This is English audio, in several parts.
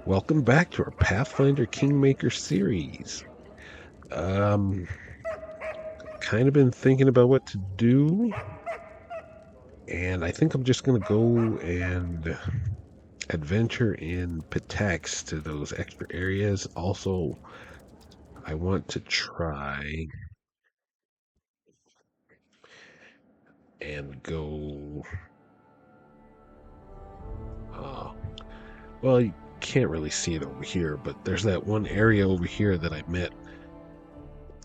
Welcome back to our Pathfinder Kingmaker series. Um, kind of been thinking about what to do, and I think I'm just gonna go and adventure in Pitax to those extra areas. Also, I want to try and go. Uh, well, you can't really see it over here, but there's that one area over here that I met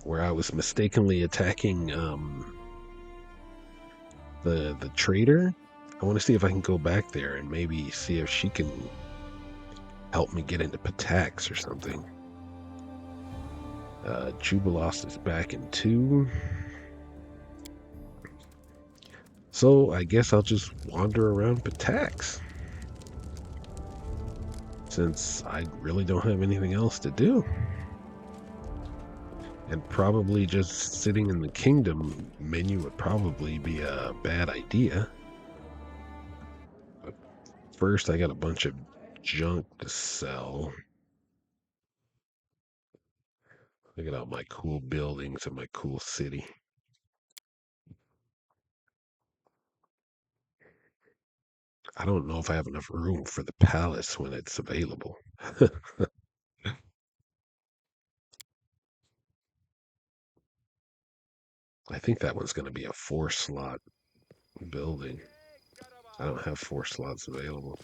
where I was mistakenly attacking the trader. I want to see if I can go back there and maybe see if she can help me get into Patax or something. Jubilost is back in 2. So I guess I'll just wander around Patax since I really don't have anything else to do. And probably just sitting in the kingdom menu would probably be a bad idea. But first, I got a bunch of junk to sell. Look at all my cool buildings and my cool city. I don't know if I have enough room for the palace when it's available. I think that one's going to be a 4-slot building. I don't have 4 slots available.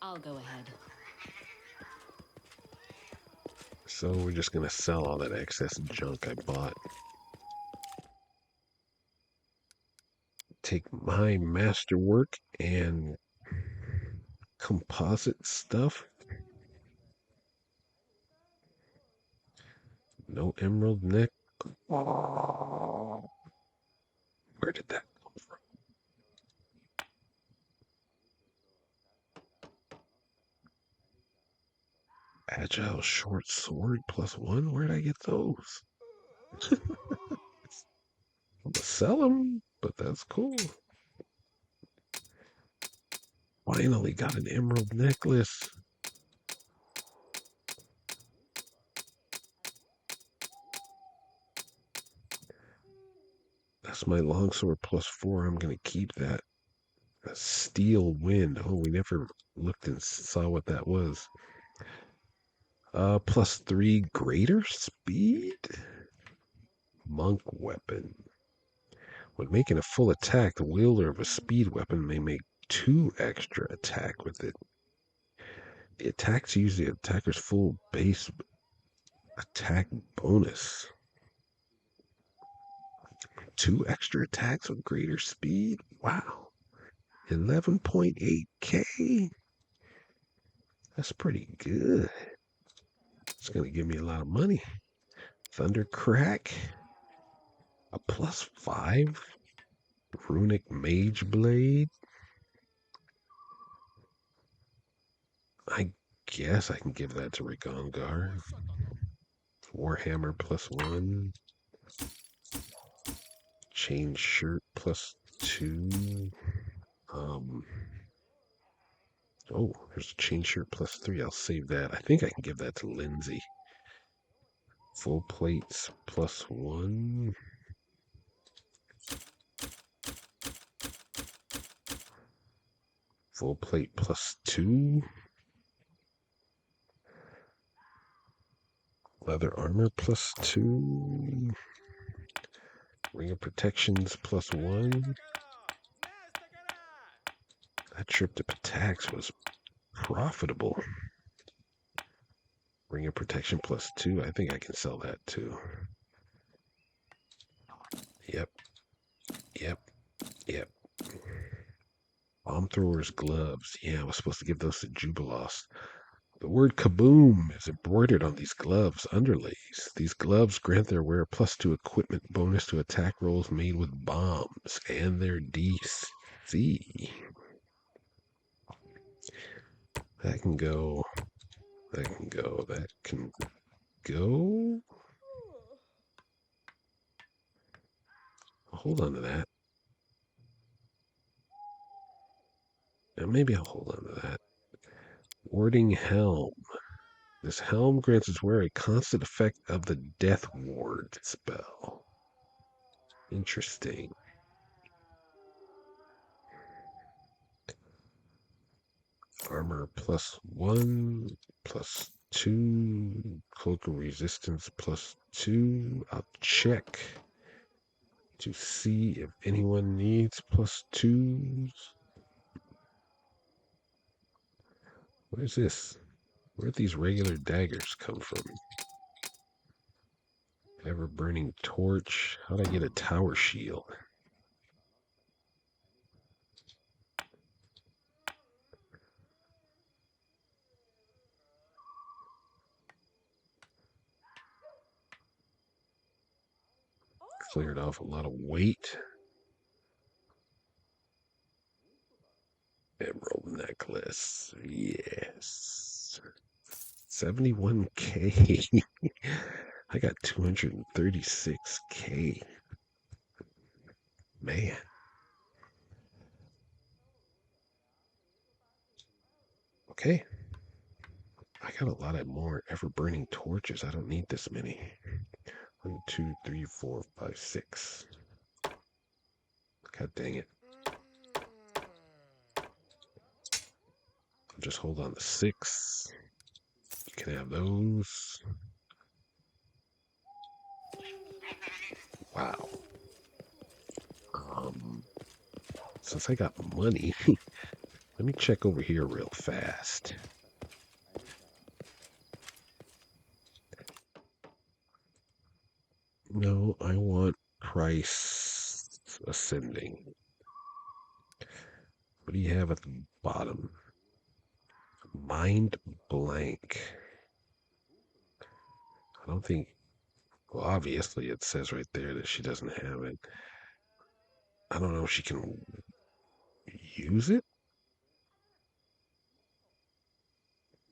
I'll go ahead. So we're just going to sell all that excess junk I bought. Take my masterwork and composite stuff. No emerald neck. Where did that come from? Agile short sword +1. Where'd I get those? I'm gonna sell them, but that's cool. Finally got an emerald necklace. That's my longsword +4. I'm gonna keep that. A steel wind. Oh, we never looked and saw what that was. +3 greater speed. Monk weapon. When making a full attack, the wielder of a speed weapon may make 2 extra attack with it. The attacks use the attacker's full base attack bonus. 2 extra attacks with greater speed? Wow. 11.8k? That's pretty good. It's going to give me a lot of money. Thunder Crack. A +5 runic mage blade. I guess I can give that to Rigongar. Warhammer +1. Chain shirt +2. Um. Oh, there's a chain shirt +3. I'll save that. I think I can give that to Lindsay. Full plates +1. Full plate +2. Leather armor +2. Ring of protections +1. That trip to Patax was profitable. Ring of protection +2. I think I can sell that too. Yep. Yep. Yep. Bomb throwers gloves. Yeah, I was supposed to give those to Jubilost. The word kaboom is embroidered on these gloves underlays. These gloves grant their wearer +2 equipment bonus to attack rolls made with bombs and their DC. That can go. That can go. That can go. Hold on to that. maybe I'll hold on to that. Warding Helm. This helm grants its wearer a constant effect of the Death Ward spell. Interesting. Armor +1, +2, cloak of resistance +2. I'll check to see if anyone needs +2s. What is this? Where'd these regular daggers come from? Ever burning torch. How'd I get a tower shield? Cleared off a lot of weight. Emerald necklace. Yes. 71K. I got 236K. Man. Okay. I got a lot of more ever burning torches. I don't need this many. 1, 2, 3, 4, 5, 6. God dang it. I'll just hold on to 6. You can have those. Wow. Since I got money, let me check over here real fast. No, I want price ascending. What do you have at the bottom? Mind blank. I don't think, well, obviously it says right there that she doesn't have it. I don't know if she can use it.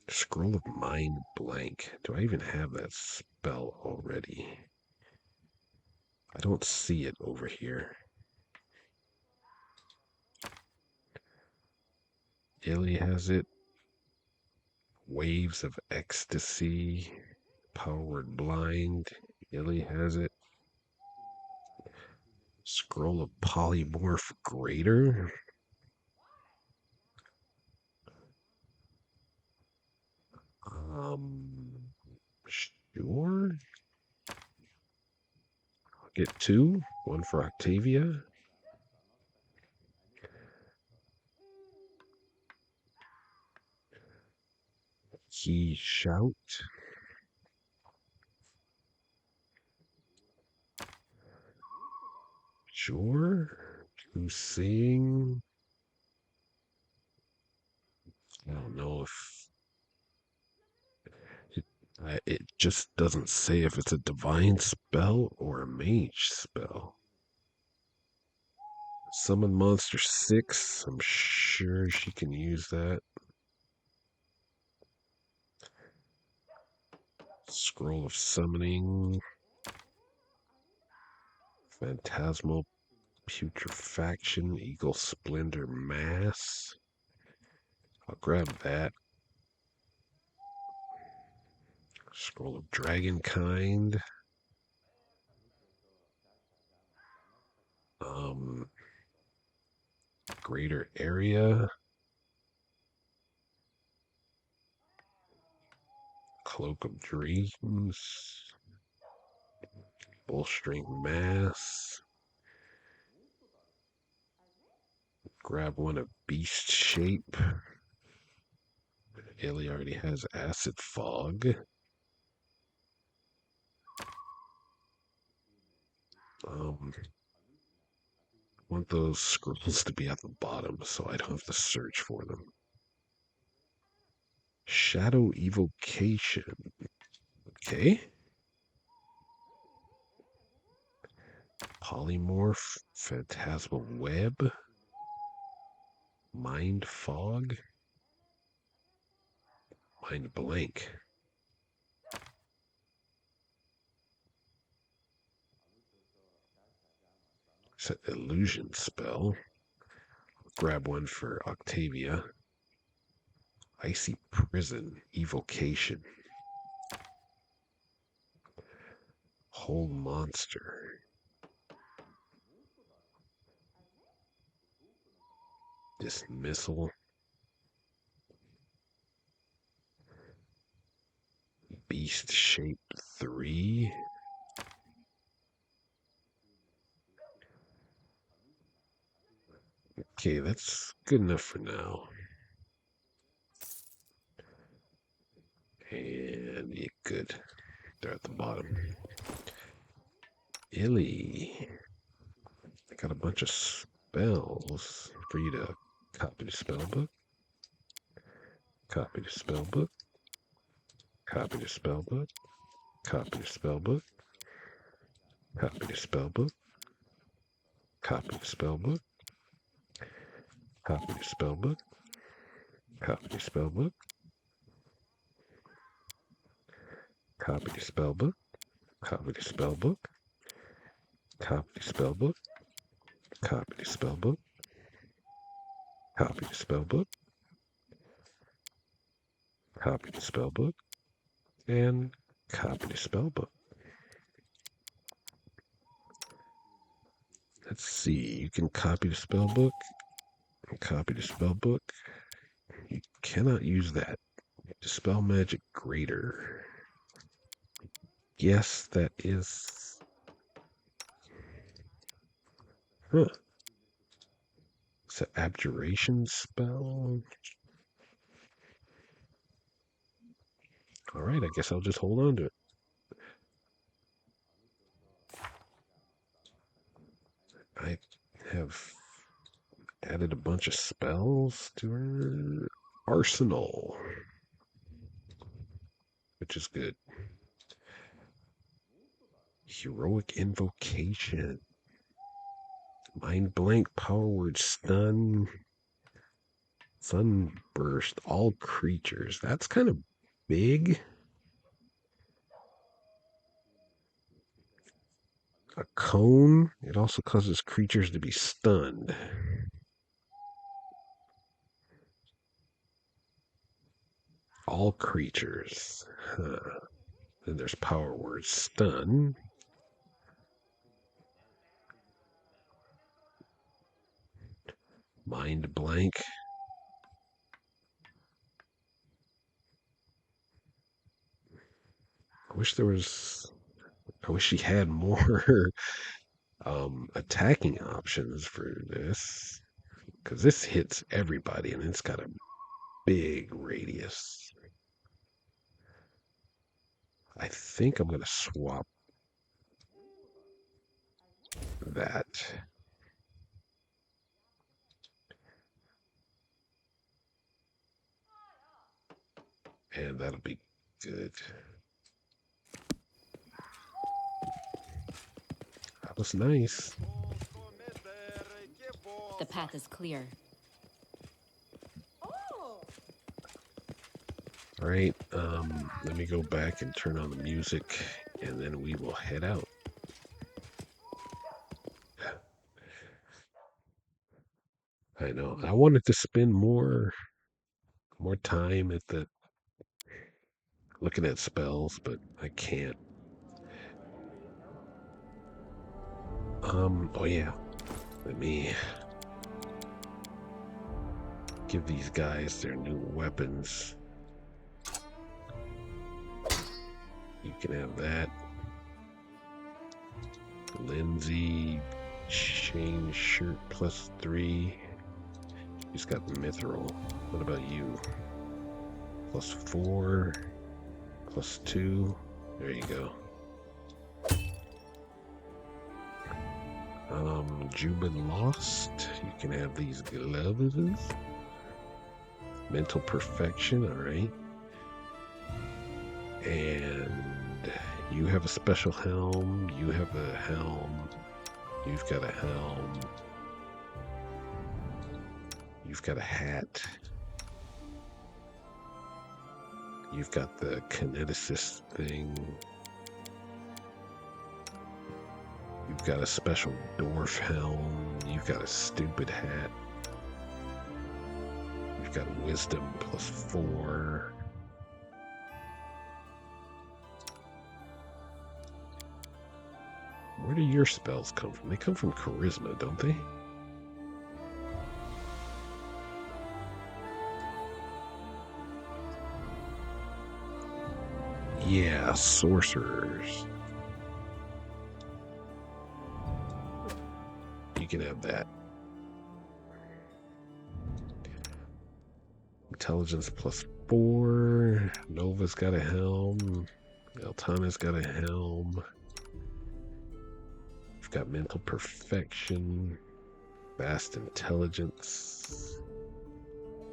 Scroll of mind blank. Do I even have that spell already? I don't see it over here. Illy has it. Waves of ecstasy. Powered blind. Illy has it. Scroll of polymorph greater. Sure. I'll get 2. 1 for Octavia. Key shout. Sure. 2 sing. I don't know if it just doesn't say if it's a divine spell or a mage spell. Summon monster 6. I'm sure she can use that. Scroll of summoning. Phantasmal putrefaction. Eagle splendor mass. I'll grab that. Scroll of dragonkind. Greater area. Cloak of dreams. Bullstring mass. Grab one of beast shape. Illy already has acid fog. Want those scrolls to be at the bottom so I don't have to search for them. Shadow evocation. Okay. Polymorph. Phantasmal web. Mind fog. Mind blank. It's an illusion spell. grab one for Octavia. Icy Prison, Evocation. Hold Monster. Dismissal. Beast Shape 3. Okay, that's good enough for now. And yeah, good. They're at the bottom. Illy. I got a bunch of spells for you to copy the spell book. Copy the spell book. Copy the spell book. Copy the spell book. Copy the spell book. Copy the spell book. Copy the spell book. Copy the spell book. Copy the spell book. Copy the spell book. Copy the spell book. Copy the spell book. Copy the spell book. Copy the spell book. And copy the spell book. Let's see. You can copy the spell book. Copy the spell book. You cannot use that. Dispel magic greater. Yes, that is. Huh. It's an abjuration spell. All right, I guess I'll just hold on to it. I have added a bunch of spells to her arsenal, which is good. Heroic Invocation. Mind Blank, Power Word, Stun, Sunburst, all creatures. That's kind of big. A cone. It also causes creatures to be stunned. All creatures. Huh. Then there's Power Word, Stun. Mind Blank. I wish she had more attacking options for this. Because this hits everybody and it's got a big radius. I think I'm going to swap that. And that'll be good. That was nice. The path is clear. All right, let me go back and turn on the music, and then we will head out. I know. I wanted to spend more time at the looking at spells, but I can't. Oh yeah. Let me give these guys their new weapons. You can have that. Lindsay, chain shirt +3. She's got mithril. What about you? +4, +2. There you go. Jubin Lost. You can have these gloves. Mental Perfection, alright. And you have a special helm. You have a helm. You've got a helm. You've got a hat. You've got the kineticist thing. You've got a special dwarf helm. You've got a stupid hat. You've got wisdom +4. Where do your spells come from? They come from charisma, don't they? Yeah, sorcerers. You can have that. Intelligence +4. Nova's got a helm. Altana's got a helm. You've got mental perfection. Vast intelligence.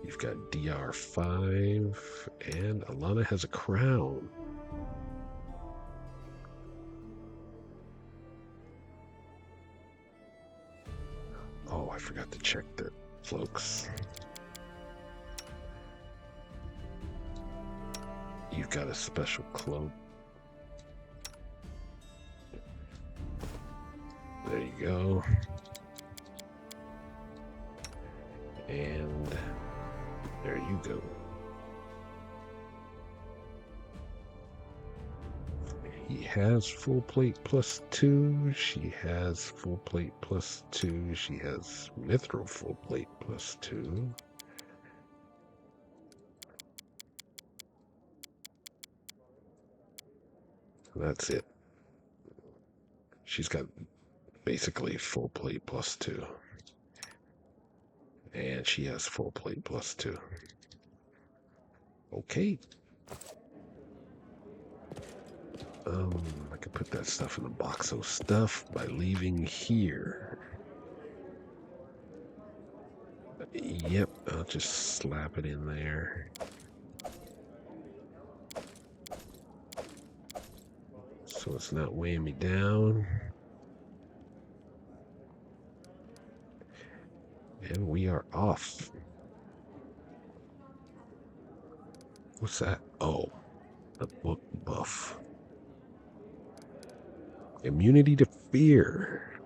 You've got DR5. And Alana has a crown. Oh, I forgot to check the cloaks. You've got a special cloak. There you go. And there you go. He has full plate +2. She has full plate +2. She has mithril full plate +2. That's it. She's got basically full plate +2. And she has full plate +2. Okay. I could put that stuff in the box of stuff by leaving here. Yep, I'll just slap it in there. So it's not weighing me down. And we are off. What's that? Oh, the book buff. Immunity to fear.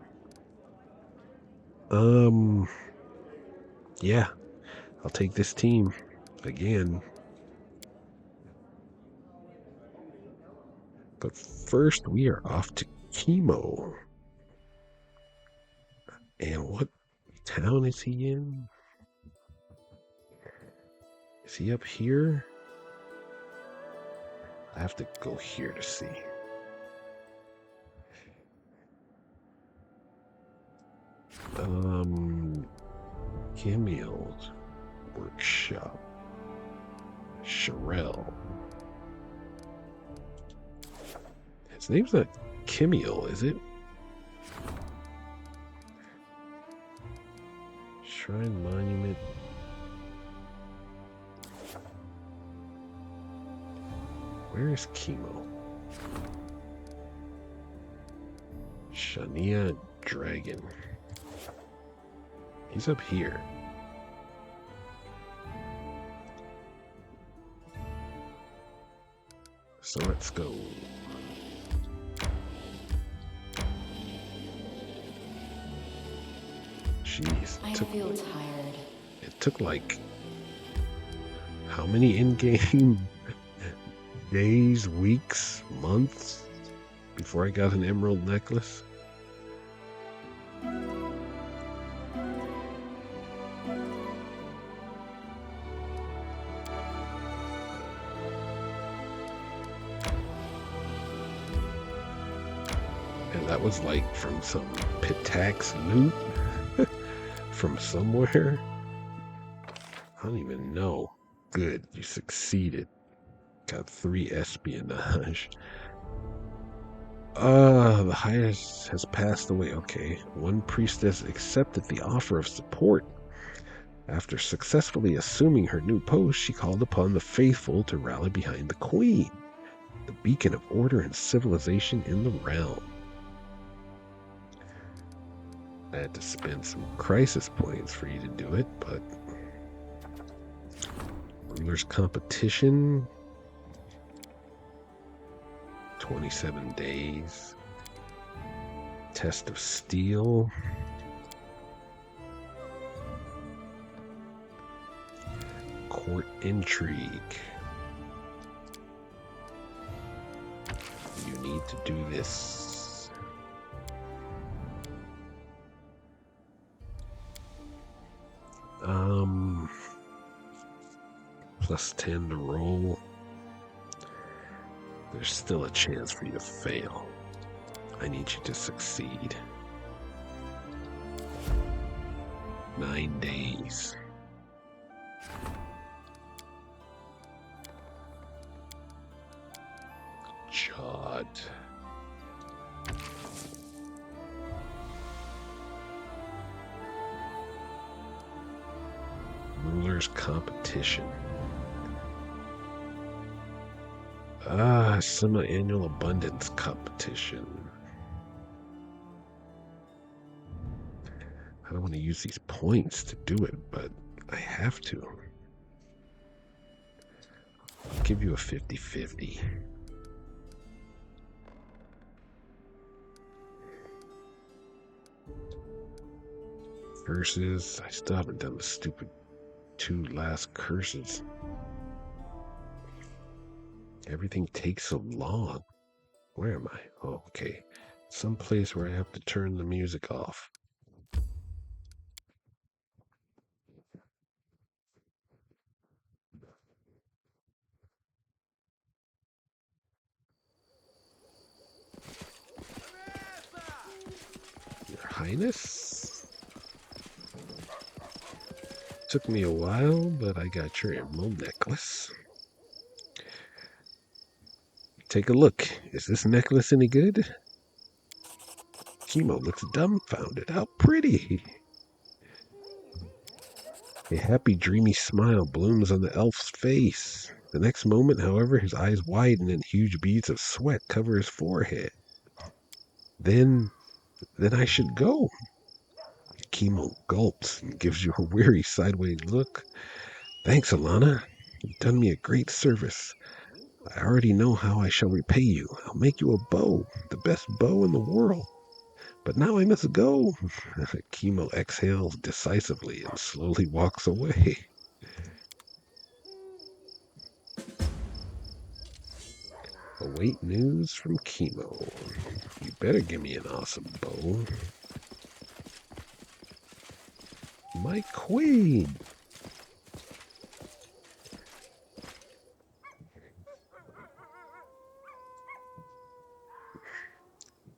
Yeah, I'll take this team again. But first, we are off to chemo. And what town is he in? Is he up here? I have to go here to see. Camille's workshop. Sherelle. His name's not Camille, is it? Shrine Monument. Where is Chemo? Shania Dragon. He's up here. So let's go. Jeez. I feel tired. It took like how many in-game days, weeks, months before I got an emerald necklace? And that was like from some Pitax loot from somewhere. I don't even know. Good, you succeeded. Got 3 espionage. The highest has passed away. Okay. One priestess accepted the offer of support. After successfully assuming her new post, she called upon the faithful to rally behind the queen, the beacon of order and civilization in the realm. I had to spend some crisis points for you to do it, but ruler's competition, 27 days. Test of steel. Court intrigue. You need to do this. Plus 10 to roll. There's still a chance for you to fail. I need you to succeed. 9 days. Chod. Ruler's competition. Semi-annual abundance competition. I don't want to use these points to do it, but I have to. I'll give you a 50-50. Curses. I still haven't done the stupid 2 last curses. Everything takes so long. Where am I? Oh, okay. Some place where I have to turn the music off. Your Highness? Took me a while, but I got your emerald necklace. Take a look. Is this necklace any good? Chemo looks dumbfounded. How pretty. A happy, dreamy smile blooms on the elf's face. The next moment, however, his eyes widen and huge beads of sweat cover his forehead. Then I should go. Chemo gulps and gives you a weary sideways look. Thanks, Alana. You've done me a great service. I already know how I shall repay you. I'll make you a bow, the best bow in the world. But now I must go. Chemo exhales decisively and slowly walks away. Await news from Chemo. You better give me an awesome bow. My queen!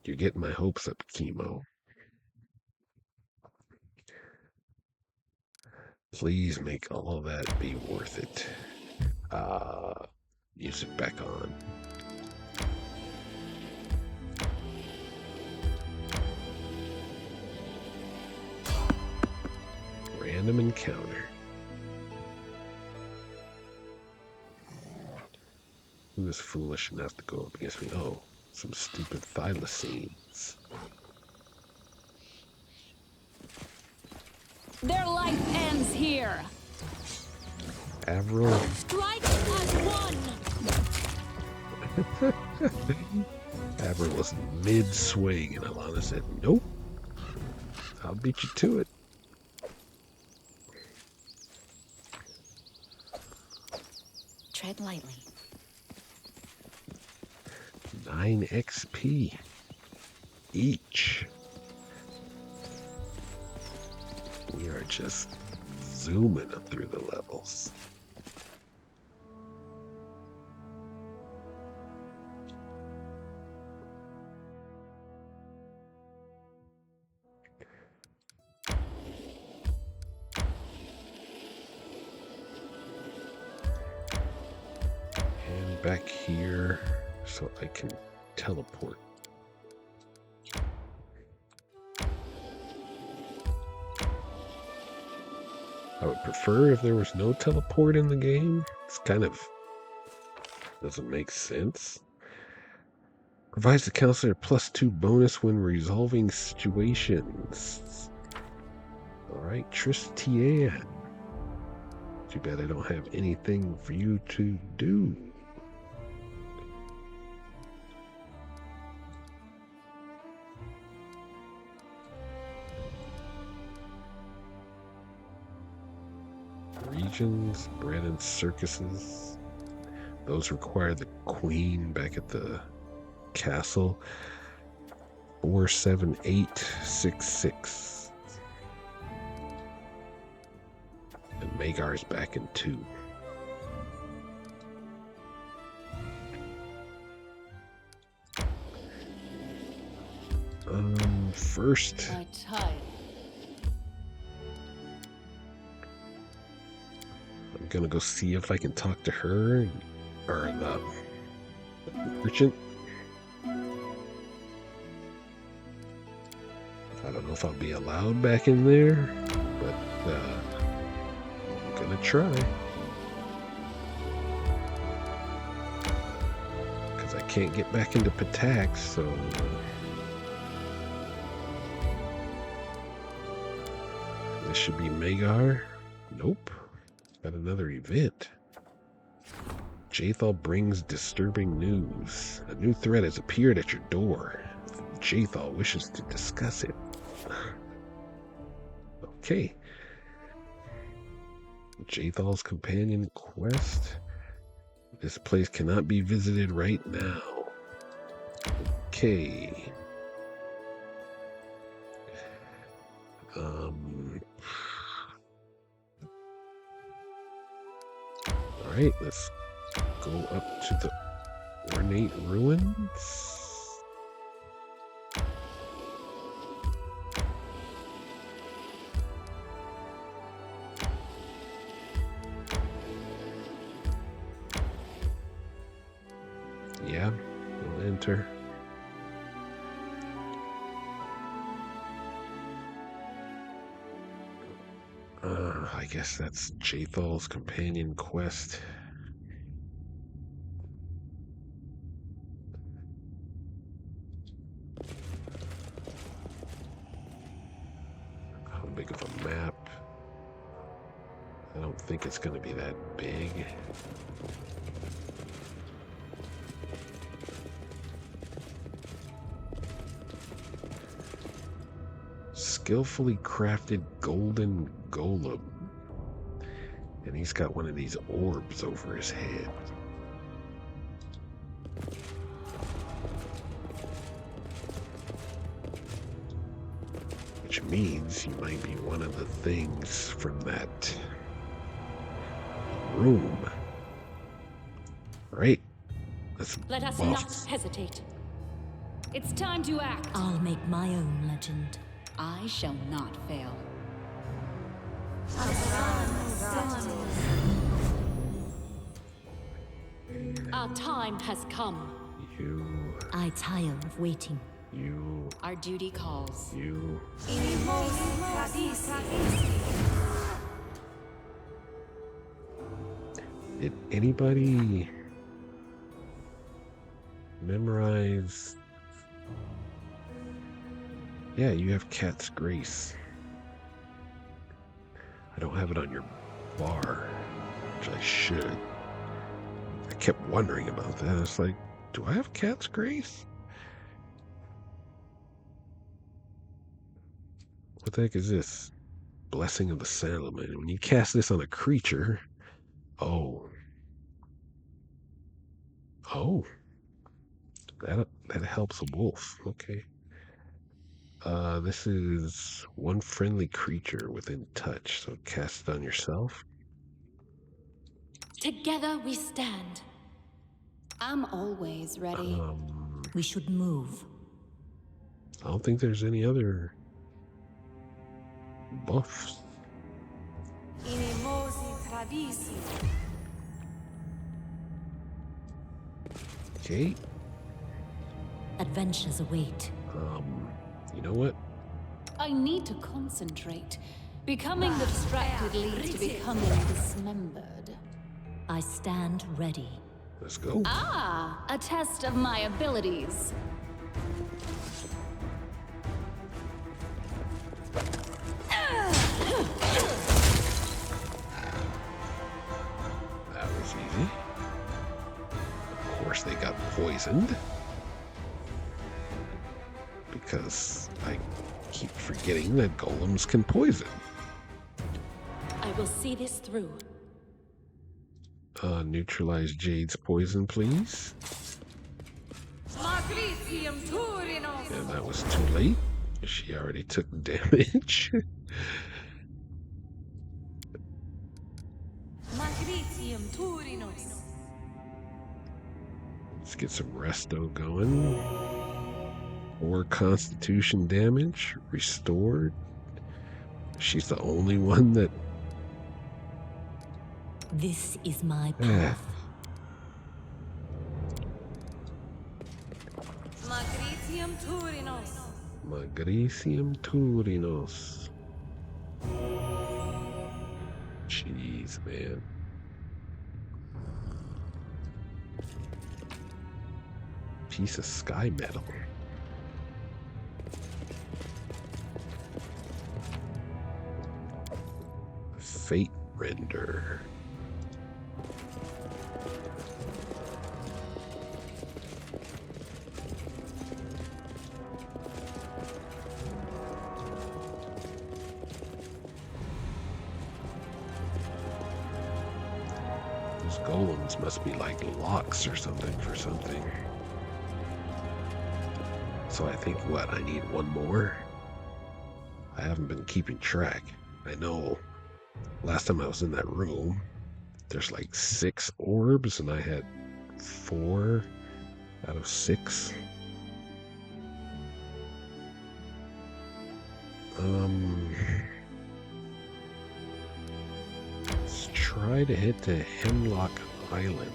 You're getting my hopes up, Chemo. Please make all of that be worth it. Music back on. Random encounter. Who is foolish enough to go up against me? Oh, some stupid thylacines. Their life ends here. Avril. Strike as one. Avril was mid-swing, and Alana said, nope. I'll beat you to it. Tread lightly. 9 XP each. We are just zooming up through the levels. And back here so I can teleport. I would prefer if there was no teleport in the game. It's kind of doesn't make sense. Provides the counselor +2 bonus when resolving situations. Alright, Tristian. Too bad I don't have anything for you to do. Regions, bread and circuses. Those require the queen back at the castle. 47866. And Magar's back in 2. First. I'm gonna go see if I can talk to her or the merchant. I don't know if I'll be allowed back in there, but I'm gonna try. Because I can't get back into Patak, so... This should be Magar. Nope. Got another event. Jathal brings disturbing news. A new threat has appeared at your door. Jathal wishes to discuss it. Okay. Jathal's companion quest. This place cannot be visited right now. Okay. Alright, let's go up to the ornate ruins. Yeah, we'll enter. I guess that's Jathal's companion quest. How big of a map? I don't think it's going to be that big. Skillfully crafted golden golem. And he's got one of these orbs over his head. Which means he might be one of the things from that room. Right? Let us not hesitate. It's time to act. I'll make my own legend. I shall not fail. Our time has come. I tire of waiting. Our duty calls. Did anybody memorize? Yeah, you have Cat's Grace. I don't have it on your bar, which I should. I kept wondering about that. It's like, do I have Cat's Grace? What the heck is this? Blessing of the Salomon. When you cast this on a creature... Oh. That helps a wolf. Okay. This is one friendly creature within touch, so cast it on yourself. Together we stand. I'm always ready. We should move. I don't think there's any other buffs. Okay. Adventures await. You know what? I need to concentrate. Becoming the distracted leads to becoming dismembered. I stand ready. Let's go. Ah, a test of my abilities. That was easy. Of course they got poisoned. Because I keep forgetting that golems can poison. I will will see this through. Neutralize Jade's poison, please. And that was too late. She already took damage. Let's get some resto going. 4 constitution damage restored. She's the only one that... This is my path. Magricium Turinos. Jeez, man. Piece of sky metal. Fate Render. Those golems must be like locks or something for something. So I think, what, I need one more? I haven't been keeping track. I know last time I was in that room, there's like 6 orbs, and I had 4 out of 6. Let's try to hit the Hemlock Island.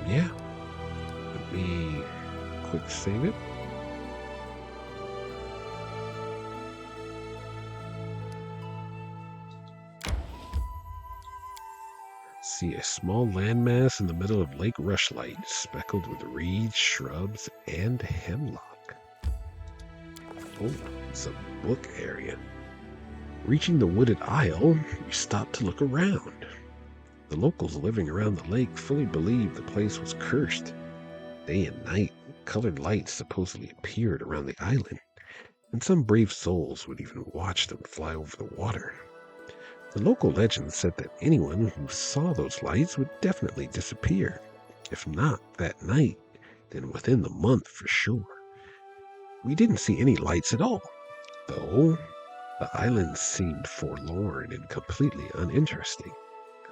Yeah. Let me quick save it. See a small landmass in the middle of Lake Rushlight, speckled with reeds, shrubs, and hemlock. Oh, it's a book area. Reaching the wooded isle, we stopped to look around. The locals living around the lake fully believed the place was cursed. Day and night, colored lights supposedly appeared around the island, and some brave souls would even watch them fly over the water. The local legend said that anyone who saw those lights would definitely disappear. If not that night, then within the month for sure. We didn't see any lights at all, though. The island seemed forlorn and completely uninteresting.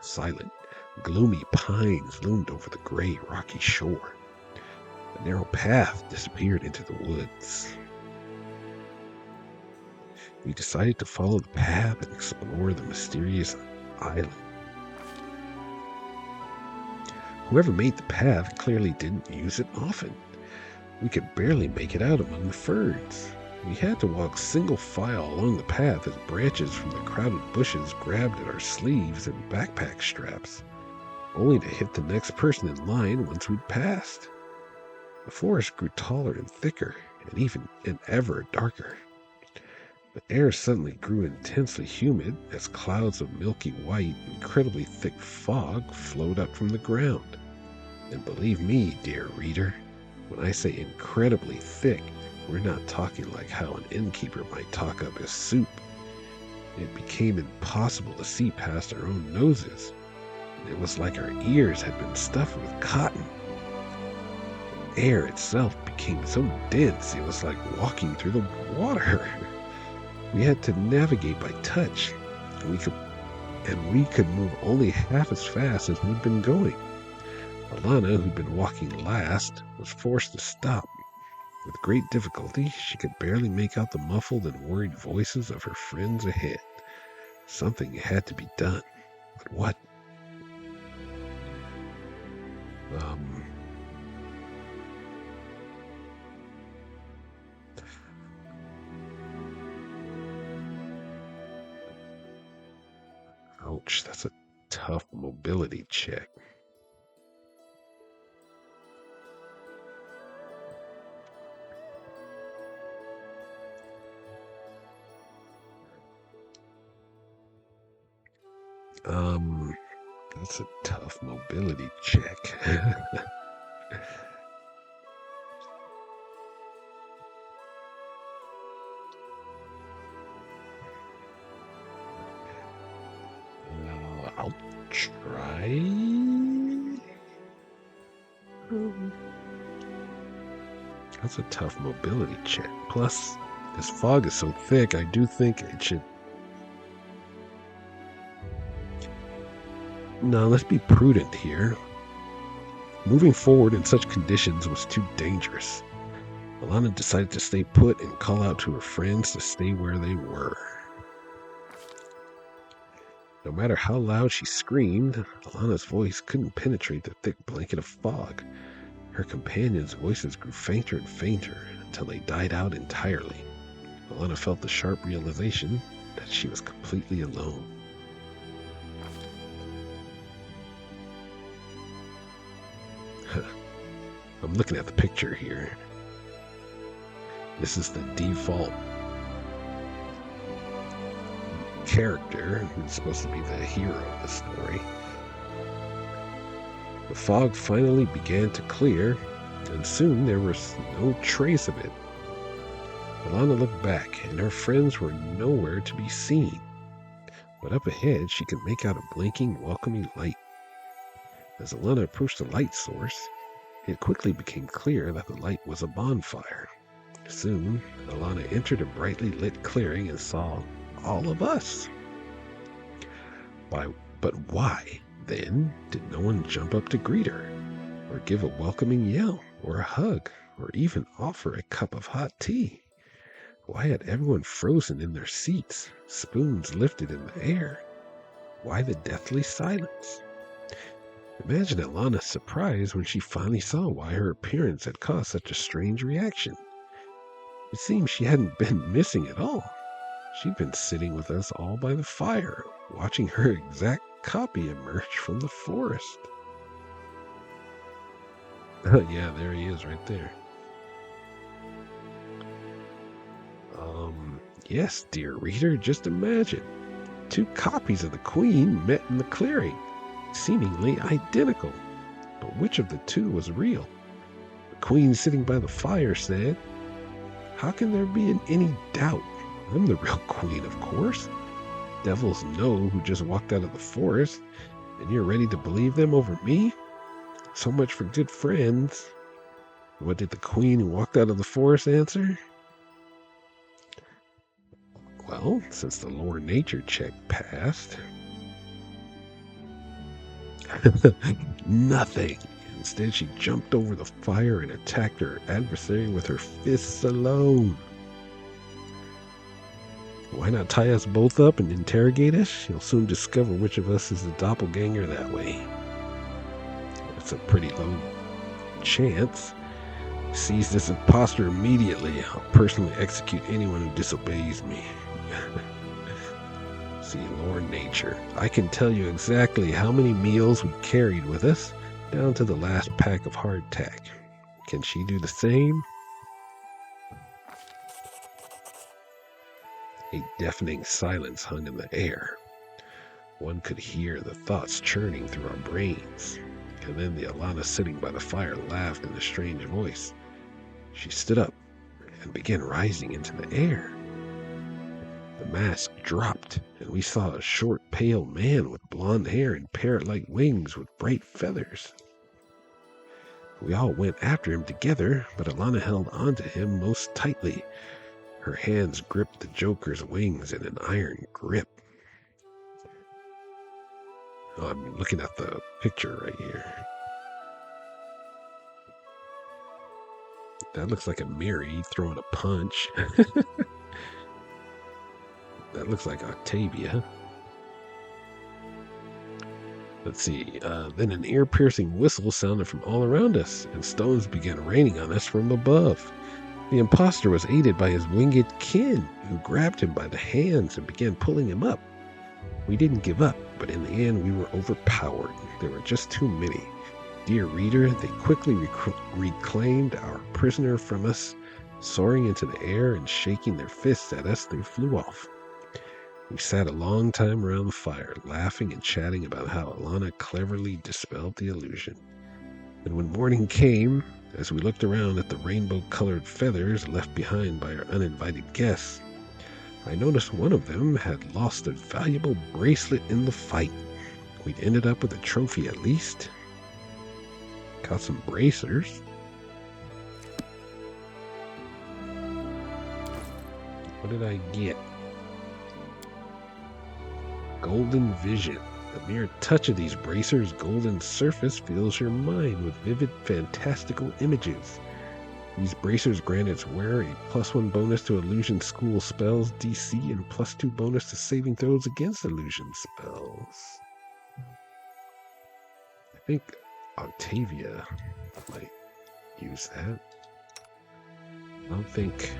Silent, gloomy pines loomed over the gray, rocky shore. A narrow path disappeared into the woods. We decided to follow the path and explore the mysterious island. Whoever made the path clearly didn't use it often. We could barely make it out among the ferns. We had to walk single file along the path as branches from the crowded bushes grabbed at our sleeves and backpack straps, only to hit the next person in line once we'd passed. The forest grew taller and thicker, and ever darker. The air suddenly grew intensely humid as clouds of milky white, incredibly thick fog flowed up from the ground. And believe me, dear reader, when I say incredibly thick, we're not talking like how an innkeeper might talk up his soup. It became impossible to see past our own noses. It was like our ears had been stuffed with cotton. The air itself became so dense it was like walking through the water. We had to navigate by touch, and we could move only half as fast as we'd been going. Alana, who'd been walking last, was forced to stop. With great difficulty, she could barely make out the muffled and worried voices of her friends ahead. Something had to be done. But what? Ouch, that's a tough mobility check. That's a tough mobility check. I'll try. That's a tough mobility check. Plus, this fog is so thick, I do think it should... No, let's be prudent here. Moving forward in such conditions was too dangerous. Alana decided to stay put and call out to her friends to stay where they were. No matter how loud she screamed, Alana's voice couldn't penetrate the thick blanket of fog. Her companions' voices grew fainter and fainter until they died out entirely. Alana felt the sharp realization that she was completely alone. I'm looking at the picture here. This is the default character who's supposed to be the hero of the story. The fog finally began to clear, and soon there was no trace of it. Alana looked back, and her friends were nowhere to be seen. But up ahead, she could make out a blinking, welcoming light. As Alana approached the light source, it quickly became clear that the light was a bonfire. Soon, Alana entered a brightly lit clearing and saw all of us. But why, then, did no one jump up to greet her, or give a welcoming yell, or a hug, or even offer a cup of hot tea? Why had everyone frozen in their seats, spoons lifted in the air? Why the deathly silence? Imagine Alana's surprise when she finally saw why her appearance had caused such a strange reaction. It seemed she hadn't been missing at all. She'd been sitting with us all by the fire, watching her exact copy emerge from the forest. Yeah, there he is right there. Yes, dear reader, just imagine. 2 copies of the Queen met in the clearing, seemingly identical. But which of the 2 was real? The Queen sitting by the fire said, "How can there be any doubt? I'm the real Queen, of course. Devils know who just walked out of the forest, and you're ready to believe them over me? So much for good friends." What did the Queen who walked out of the forest answer? Well, since the lore nature check passed, nothing. Instead, she jumped over the fire and attacked her adversary with her fists alone. Why not tie us both up and interrogate us? You'll soon discover which of us is the doppelganger that way. It's a pretty low chance. Seize this imposter immediately. I'll personally execute anyone who disobeys me. See, lore nature. I can tell you exactly how many meals we carried with us, down to the last pack of hardtack. Can she do the same? A deafening silence hung in the air. One could hear the thoughts churning through our brains. And then the Alana sitting by the fire laughed in a strange voice. She stood up and began rising into the air. The mask dropped, and we saw a short, pale man with blonde hair and parrot-like wings with bright feathers. We all went after him together, but Alana held onto him most tightly. Her hands gripped the Joker's wings in an iron grip. Oh, I'm looking at the picture right here. That looks like a Mary throwing a punch. That looks like Octavia. Let's see. Then an ear-piercing whistle sounded from all around us, and stones began raining on us from above. The imposter was aided by his winged kin, who grabbed him by the hands and began pulling him up. We didn't give up, but in the end we were overpowered. There were just too many. Dear reader, they quickly reclaimed our prisoner from us. Soaring into the air and shaking their fists at us, they flew off. We sat a long time around the fire, laughing and chatting about how Alana cleverly dispelled the illusion. And when morning came, as we looked around at the rainbow-colored feathers left behind by our uninvited guests, I noticed one of them had lost a valuable bracelet in the fight. We'd ended up with a trophy at least. Got some bracers. What did I get? Golden Vision. The mere touch of these bracers' golden surface fills your mind with vivid, fantastical images. These bracers grant its wearer a +1 bonus to illusion school spells DC and +2 bonus to saving throws against illusion spells. I think Octavia might use that. I don't think...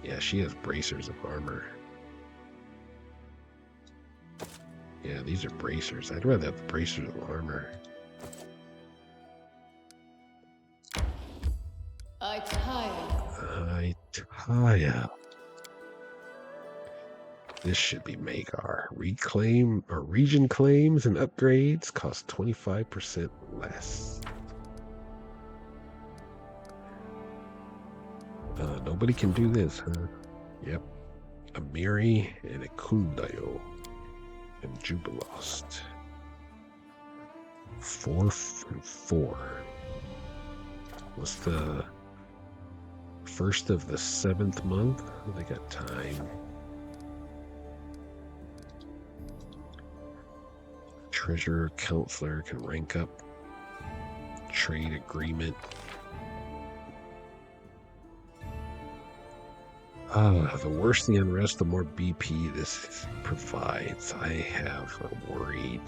Yeah, she has bracers of armor. Yeah, these are bracers. I'd rather have the bracers of armor. I tire. This should be Magar. Reclaim or region claims and upgrades cost 25% less. Nobody can do this, huh? Yep. Amiri and Ekundayo and Jubilost. 4 and 4. What's the first of the 7th month? They got time. Treasurer, counselor can rank up. Trade agreement. The worse the unrest, the more BP this provides. I have worried.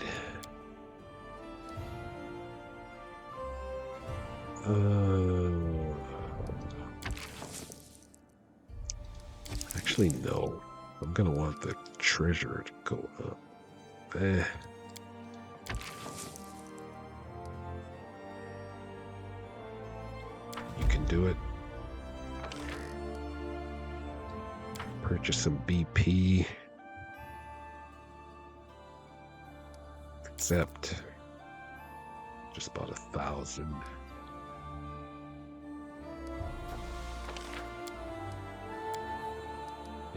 Actually, no. I'm gonna want the treasurer to go up. You can do it. Purchase some BP. Accept. Just about 1,000.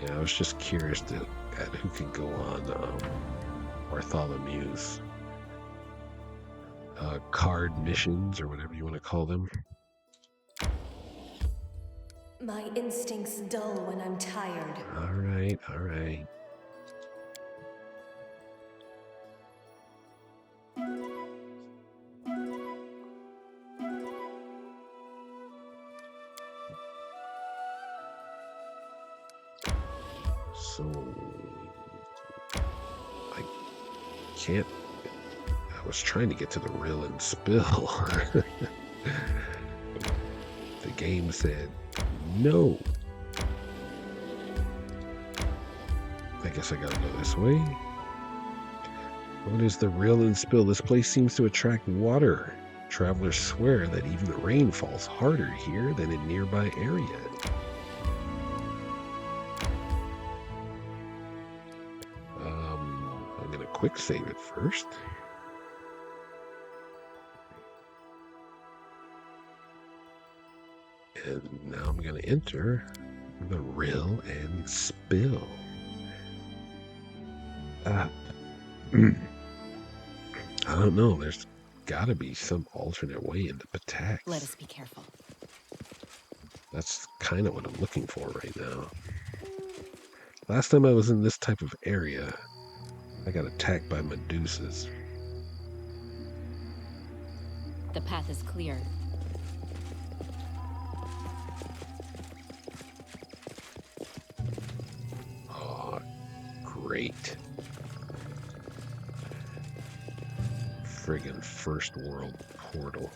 Yeah, I was just curious at who can go on Bartholomew's card missions or whatever you want to call them. My instincts dull when I'm tired. All right, all right. So I can't. I was trying to get to the rill and spill. The game said no. I guess I gotta go this way. What is the rill and spill? This place seems to attract water. Travelers swear that even the rain falls harder here than in nearby areas. I'm gonna quick save it first. And now I'm gonna enter the rill and spill. I don't know. There's got to be some alternate way into Patax. Let us be careful. That's kind of what I'm looking for right now. Last time I was in this type of area, I got attacked by Medusas. The path is clear. Oh, great. Friggin' first world portal.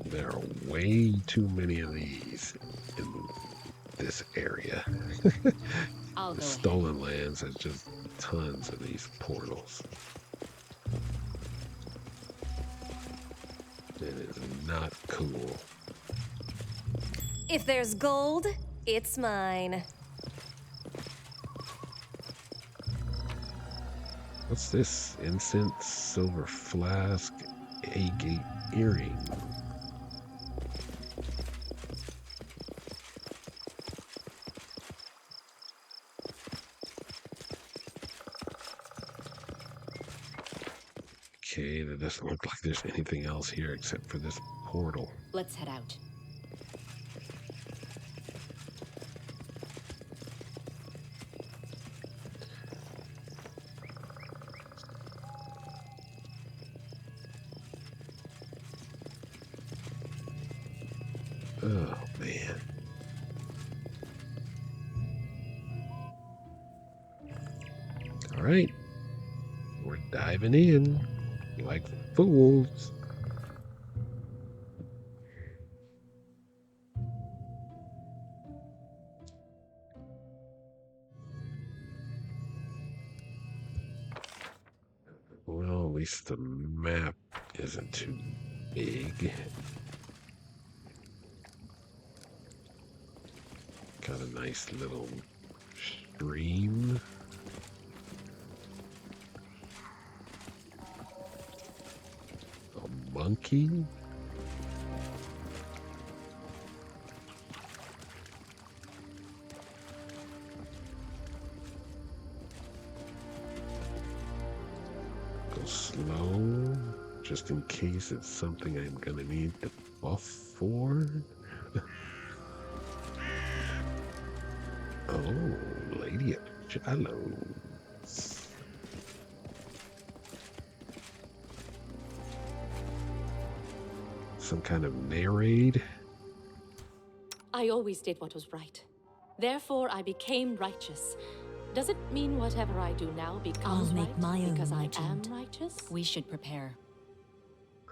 There are way too many of these in this area. I'll The go Stolen Lands has just tons of these portals. It is not cool. If there's gold, it's mine. What's this? Incense, silver flask, agate earring. Okay, that doesn't look like there's anything else here except for this portal. Let's head out. Oh, man. All right. We're diving in like fools. Well, at least the map isn't too big. Got a nice little stream. A monkey. Go slow, just in case it's something I'm gonna need to buff for. Oh, Lady of Shallows. Some kind of narrate. I always did what was right. Therefore, I became righteous. Does it mean whatever I do now becomes I'll make right my own because I am legend. righteous? We should prepare.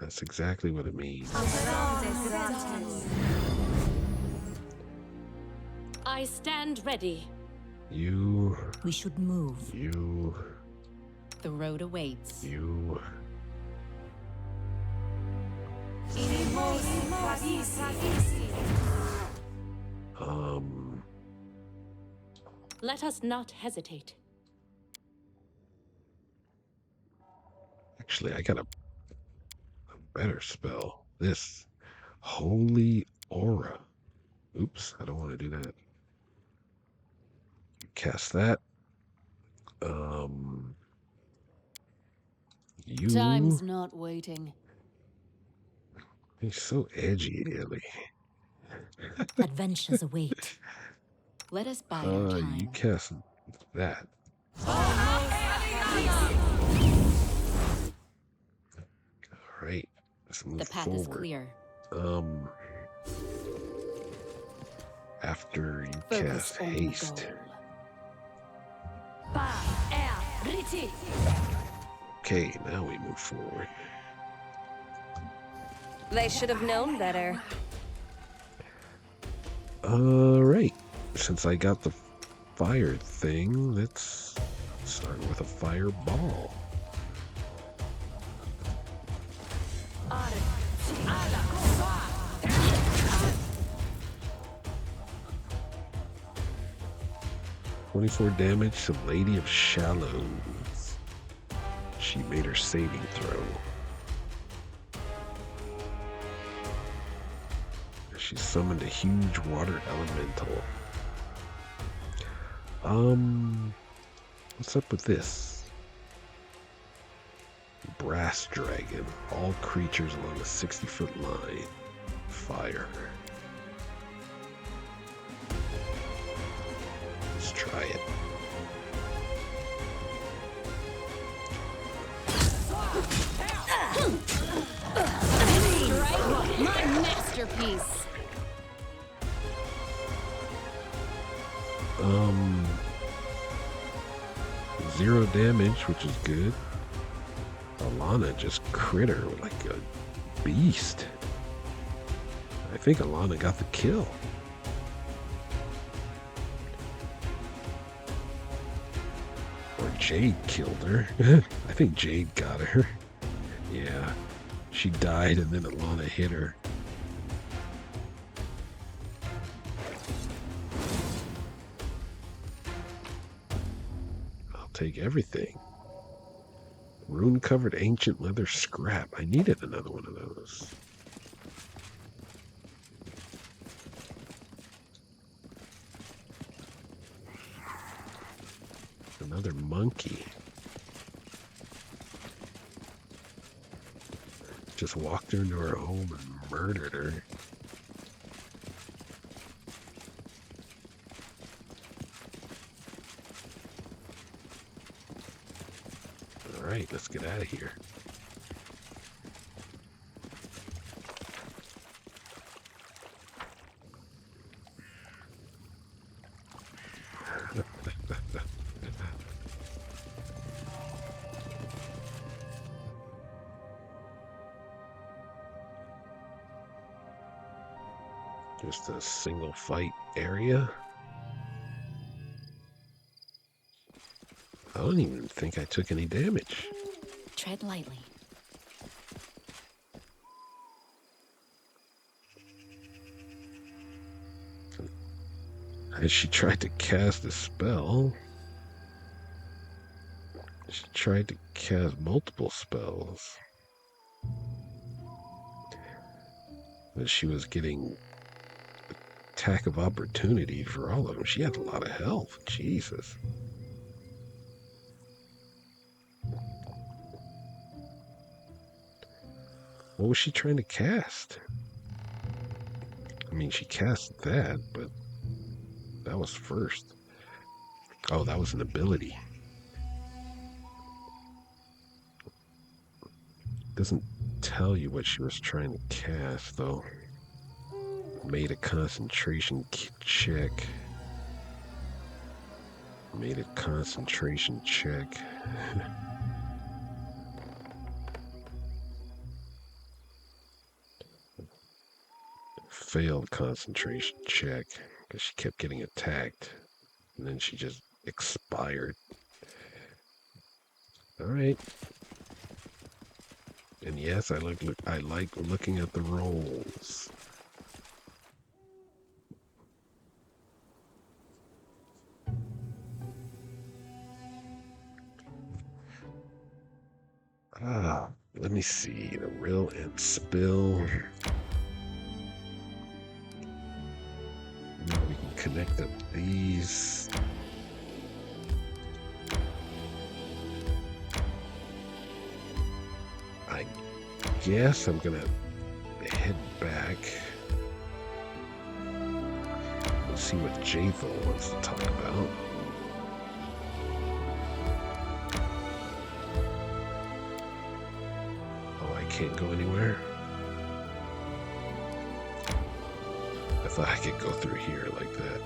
That's exactly what it means. I stand ready. You, We should move. you, The road awaits. you. Let us not hesitate. Actually, I got a better spell. This Holy Aura. Oops, I don't want to do that. Cast that. You. Time's not waiting. He's so edgy, Ellie. Adventures await. Let us buy our time. You cast that. All right, let's move The path forward. is clear. After you Focus cast on the haste. goal. Okay, now we move forward. They should have known better. Alright, since I got the fire thing, let's start with a fireball. $24 damage to Lady of Shallows. She made her saving throw. She summoned a huge water elemental. What's up with this? Brass dragon. All creatures along a 60-foot line. Fire. Let's try it. My masterpiece. 0 damage, which is good. Alana just crit her like a beast. I think Alana got the kill. Or Jade killed her. I think Jade got her. Yeah. She died and then Alana hit her. take everything. Rune-covered ancient leather scrap. I needed another one of those. Another monkey. Just walked her into her home and murdered her. Alright, let's get out of here. Just a single fight area. I don't even think I took any damage. Tread lightly. As she tried to cast a spell, she tried to cast multiple spells. But she was getting attack of opportunity for all of them. She had a lot of health. Jesus. What was she trying to cast? I mean, she cast that, but that was first. Oh, that was an ability. Doesn't tell you what she was trying to cast, though. Made a concentration check. Made a concentration check. Failed concentration check because she kept getting attacked. And then she just expired. Alright. And yes, I like looking at the rolls. Let me see. The rill and spill. Now we can connect up these. I guess I'm gonna head back. Let's see what Jathal wants to talk about. Oh, I can't go anywhere. I thought I could go through here like that.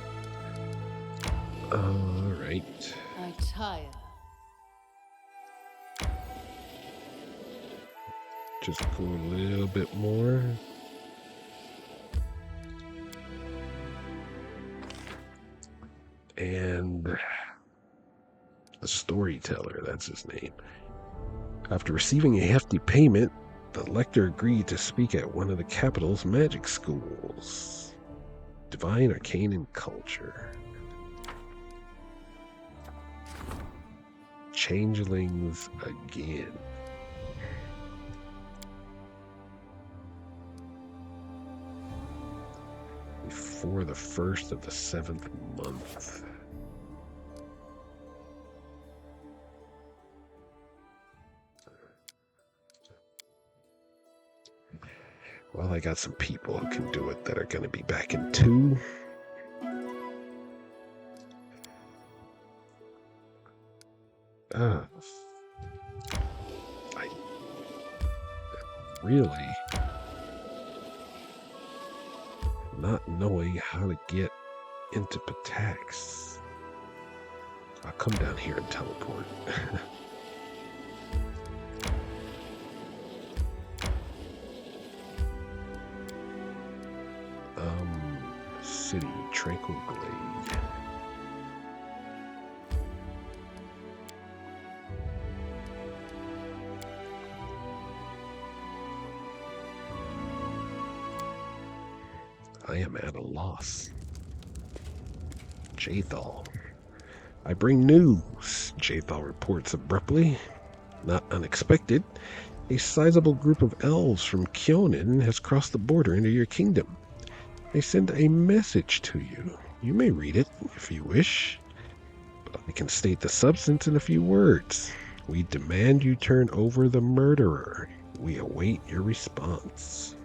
Alright. I tire. Just go a little bit more. And the storyteller, that's his name. After receiving a hefty payment, the lector agreed to speak at one of the capital's magic schools. Divine, Arcane, and Culture. Changelings again. Before the first of the 7th month. Well, I got some people who can do it that are going to be back in 2. I really not knowing how to get into Patax. I'll come down here and teleport. City, Tranquil Glade. I am at a loss. Jathal. I bring news, Jathal reports abruptly. Not unexpected. A sizable group of elves from Kyonin has crossed the border into your kingdom. They send a message to you. You may read it if you wish, but I can state the substance in a few words. We demand you turn over the murderer. We await your response.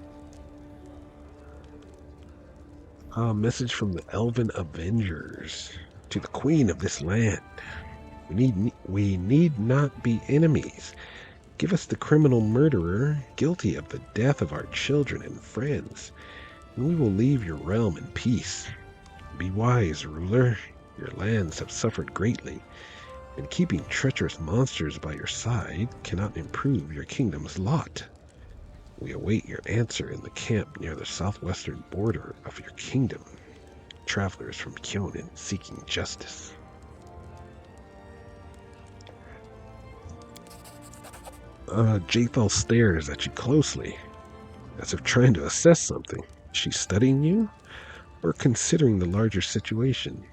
A message from the Elven Avengers to the Queen of this land. We need not be enemies. Give us the criminal murderer guilty of the death of our children and friends, and we will leave your realm in peace. Be wise, ruler. Your lands have suffered greatly, and keeping treacherous monsters by your side cannot improve your kingdom's lot. We await your answer in the camp near the southwestern border of your kingdom. Travelers from Kyonin seeking justice. Jathal stares at you closely, as if trying to assess something. Is she studying you, or considering the larger situation?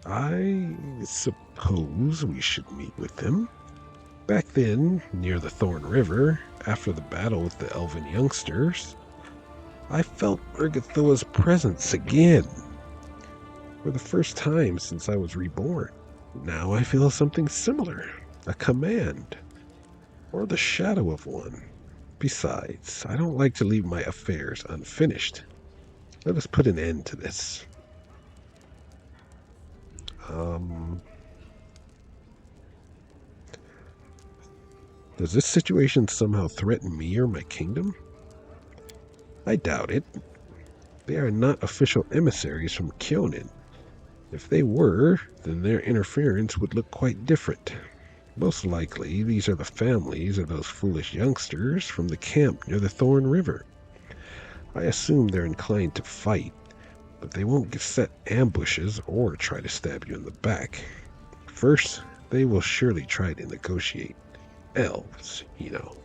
I suppose we should meet with them. Back then, near the Thorn River, after the battle with the elven youngsters, I felt Urgathoa's presence again. For the first time since I was reborn. Now I feel something similar. A command. Or the shadow of one. Besides, I don't like to leave my affairs unfinished. Let us put an end to this. Does this situation somehow threaten me or my kingdom? I doubt it. They are not official emissaries from Kyonin. If they were, then their interference would look quite different. Most likely, these are the families of those foolish youngsters from the camp near the Thorn River. I assume they're inclined to fight, but they won't set ambushes or try to stab you in the back. First, they will surely try to negotiate. Elves, you know.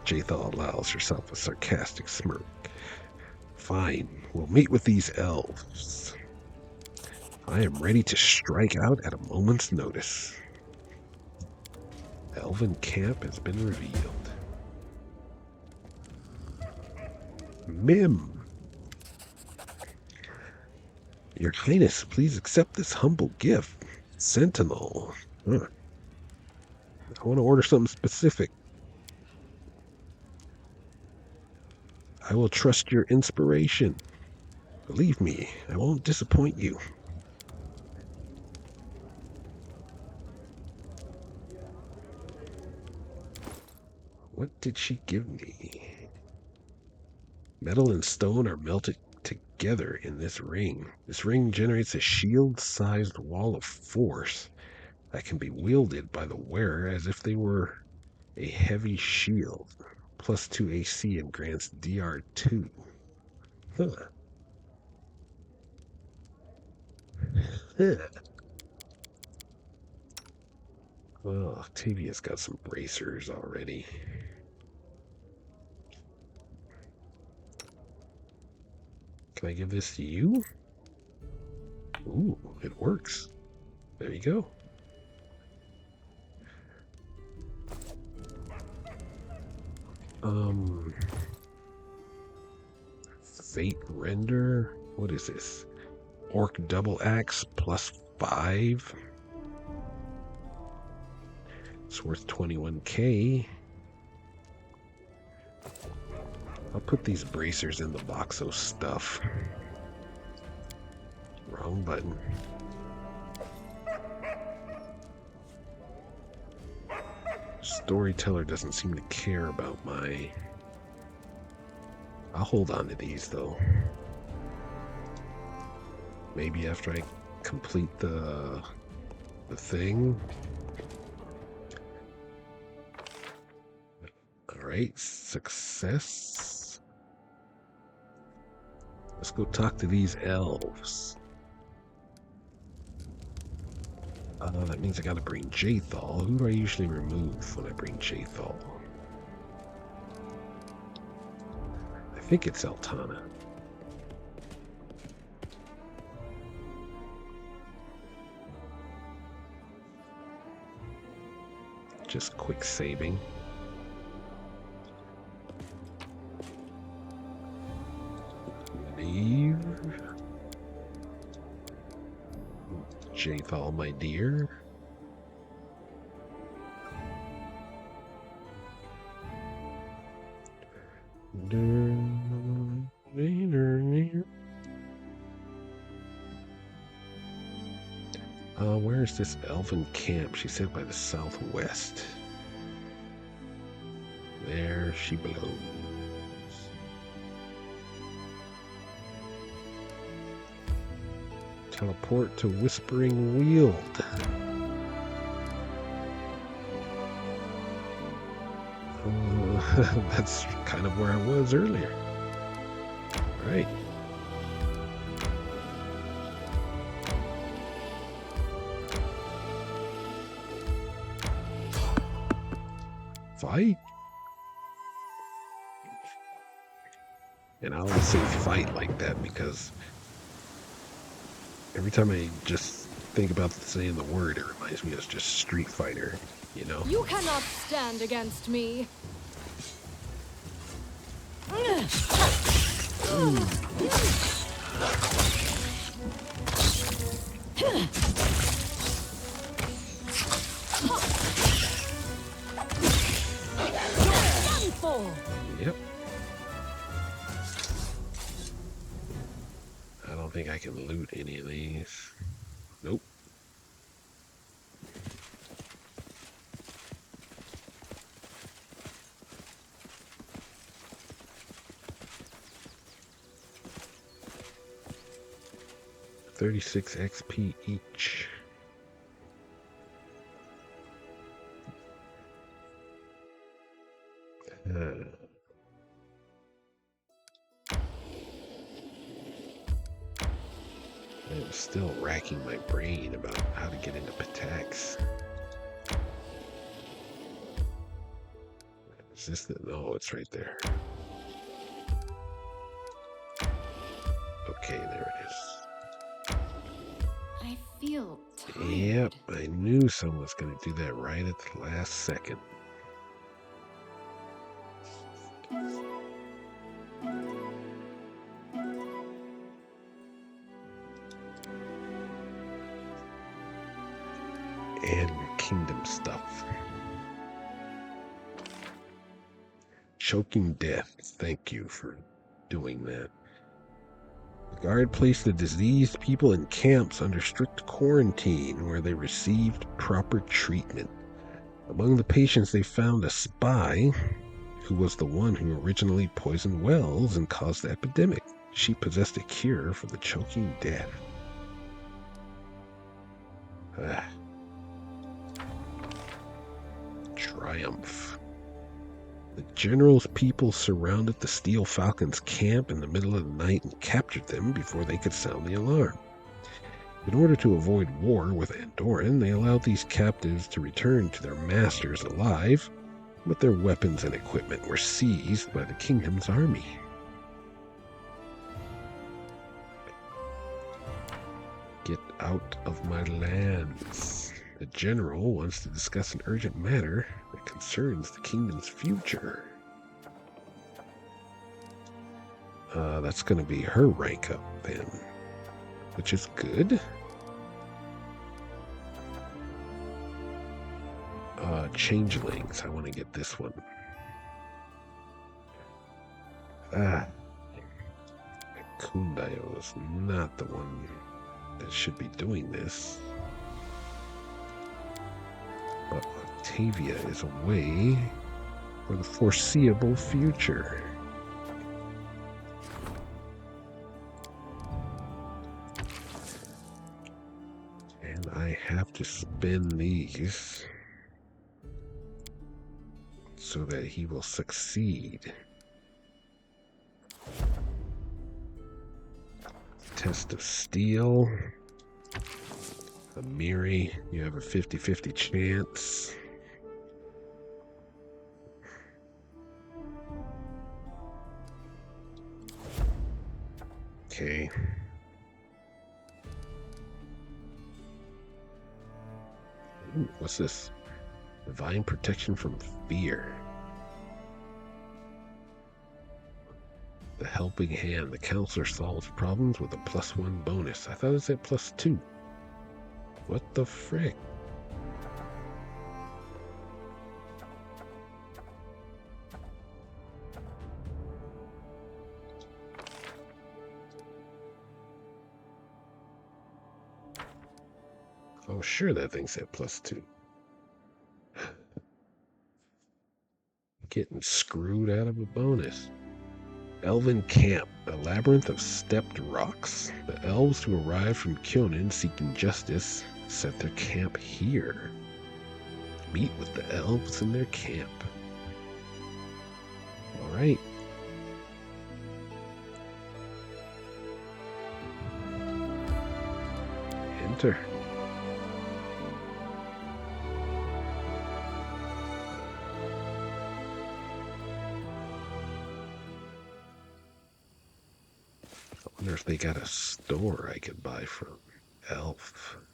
Jathal allows herself a sarcastic smirk. Fine, we'll meet with these elves. I am ready to strike out at a moment's notice. Elven camp has been revealed. Mim. Your Highness, please accept this humble gift. Sentinel. Huh. I want to order something specific. I will trust your inspiration. Believe me, I won't disappoint you. What did she give me? Metal and stone are melted together in this ring. This ring generates a shield-sized wall of force that can be wielded by the wearer as if they were a heavy shield. +2 AC and grants DR2. Huh. Huh. Well, Octavia's got some bracers already. Can I give this to you? Ooh, it works. There you go. Fate Render. What is this? Orc Double Axe +5. It's worth 21k. I'll put these bracers in the box of stuff. Wrong button. Storyteller doesn't seem to care about my... I'll hold on to these though. Maybe after I complete the thing. Alright, success. Let's go talk to these elves. That means I gotta bring Jathal. Who do I usually remove when I bring Jathal? I think it's Eltana. Just quick saving. Leave. Jathal, my dear. Where's this elven camp? She said by the southwest. There she belongs. Teleport to Whispering Weald. That's kind of where I was earlier. Right. Fight. And I always say fight like that because every time I just think about saying the word, it reminds me of just Street Fighter, you know? You cannot stand against me. Yep. I don't think I can loot any of these. Nope. $36 XP each. I'm still racking my brain about how to get into Patax. Is this the... No, it's right there. Okay, there it is. I feel tired. Yep, I knew someone was going to do that right at the last second. And kingdom stuff. Choking death. Thank you for doing that. The guard placed the diseased people in camps under strict quarantine where they received proper treatment. Among the patients they found a spy who was the one who originally poisoned wells and caused the epidemic. She possessed a cure for the choking death. Triumph. The general's people surrounded the Steel Falcon's camp in the middle of the night and captured them before they could sound the alarm. In order to avoid war with Andorran, they allowed these captives to return to their masters alive, but their weapons and equipment were seized by the kingdom's army. Get out of my lands. The general wants to discuss an urgent matter that concerns the kingdom's future. That's going to be her rank up then, which is good. Changelings. I want to get this one. Kundayo is not the one that should be doing this. But Octavia is away for the foreseeable future. And I have to spend these so that he will succeed. Test of Steel. Amiri, you have a 50-50 chance. Okay. Ooh, what's this? Divine protection from fear. The helping hand. The counselor solves problems with a +1 bonus. I thought it said +2. What the frick? Oh, sure, that thing said +2. Getting screwed out of a bonus. Elven Camp, a labyrinth of stepped rocks. The elves who arrived from Kyonin seeking justice set their camp here. Meet with the elves in their camp. All right. Enter. I wonder if they got a store I could buy from. Elf.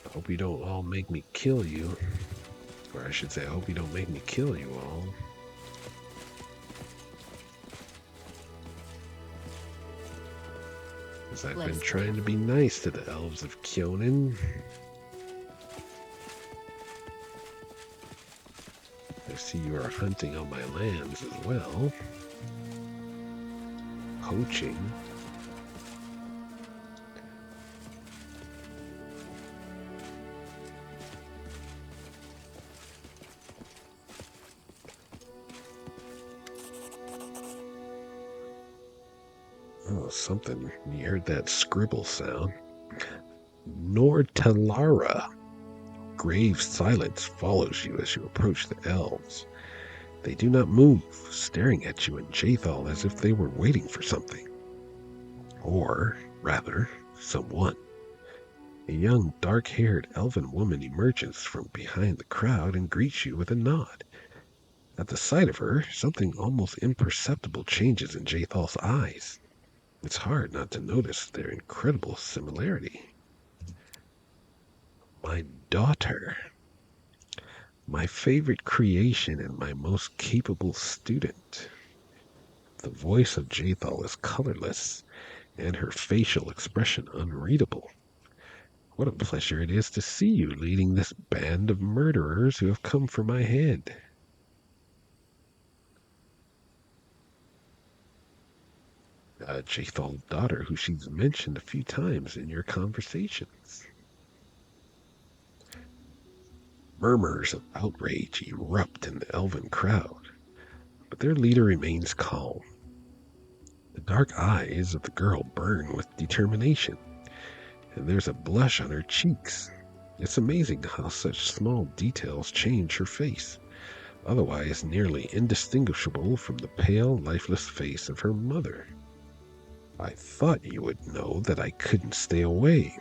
I hope you don't all make me kill you. Or I should say, I hope you don't make me kill you all. Because I've been trying to be nice to the elves of Kyonin. I see you are hunting on my lands as well. Poaching. Oh, something. You heard that scribble sound. Nortalara. Grave silence follows you as you approach the elves. They do not move, staring at you and Jathal as if they were waiting for something. Or, rather, someone. A young, dark-haired elven woman emerges from behind the crowd and greets you with a nod. At the sight of her, something almost imperceptible changes in Jathal's eyes. It's hard not to notice their incredible similarity. My daughter. My favorite creation and my most capable student. The voice of Jathal is colorless, and her facial expression unreadable. What a pleasure it is to see you leading this band of murderers who have come for my head. Jathal's daughter, who she's mentioned a few times in your conversations. Murmurs of outrage erupt in the elven crowd, but their leader remains calm. The dark eyes of the girl burn with determination, and there's a blush on her cheeks. It's amazing how such small details change her face, otherwise nearly indistinguishable from the pale, lifeless face of her mother. I thought you would know that I couldn't stay away.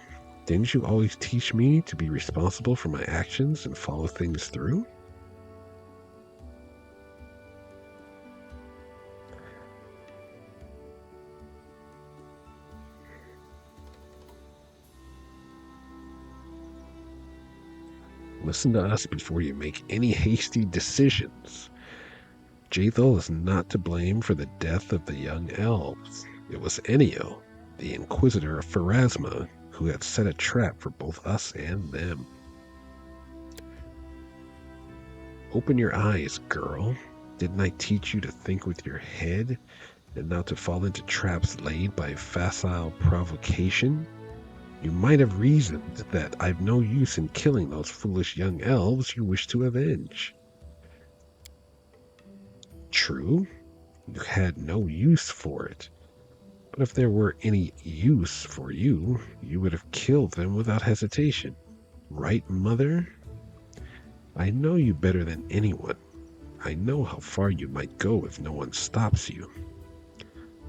Didn't you always teach me to be responsible for my actions and follow things through? Listen to us before you make any hasty decisions. Jathal is not to blame for the death of the young elves. It was Enio, the Inquisitor of Pharasma, who had set a trap for both us and them. Open your eyes, girl. Didn't I teach you to think with your head and not to fall into traps laid by facile provocation? You might have reasoned that I've no use in killing those foolish young elves you wish to avenge. True, you had no use for it. But if there were any use for you, you would have killed them without hesitation. Right, Mother? I know you better than anyone. I know how far you might go if no one stops you.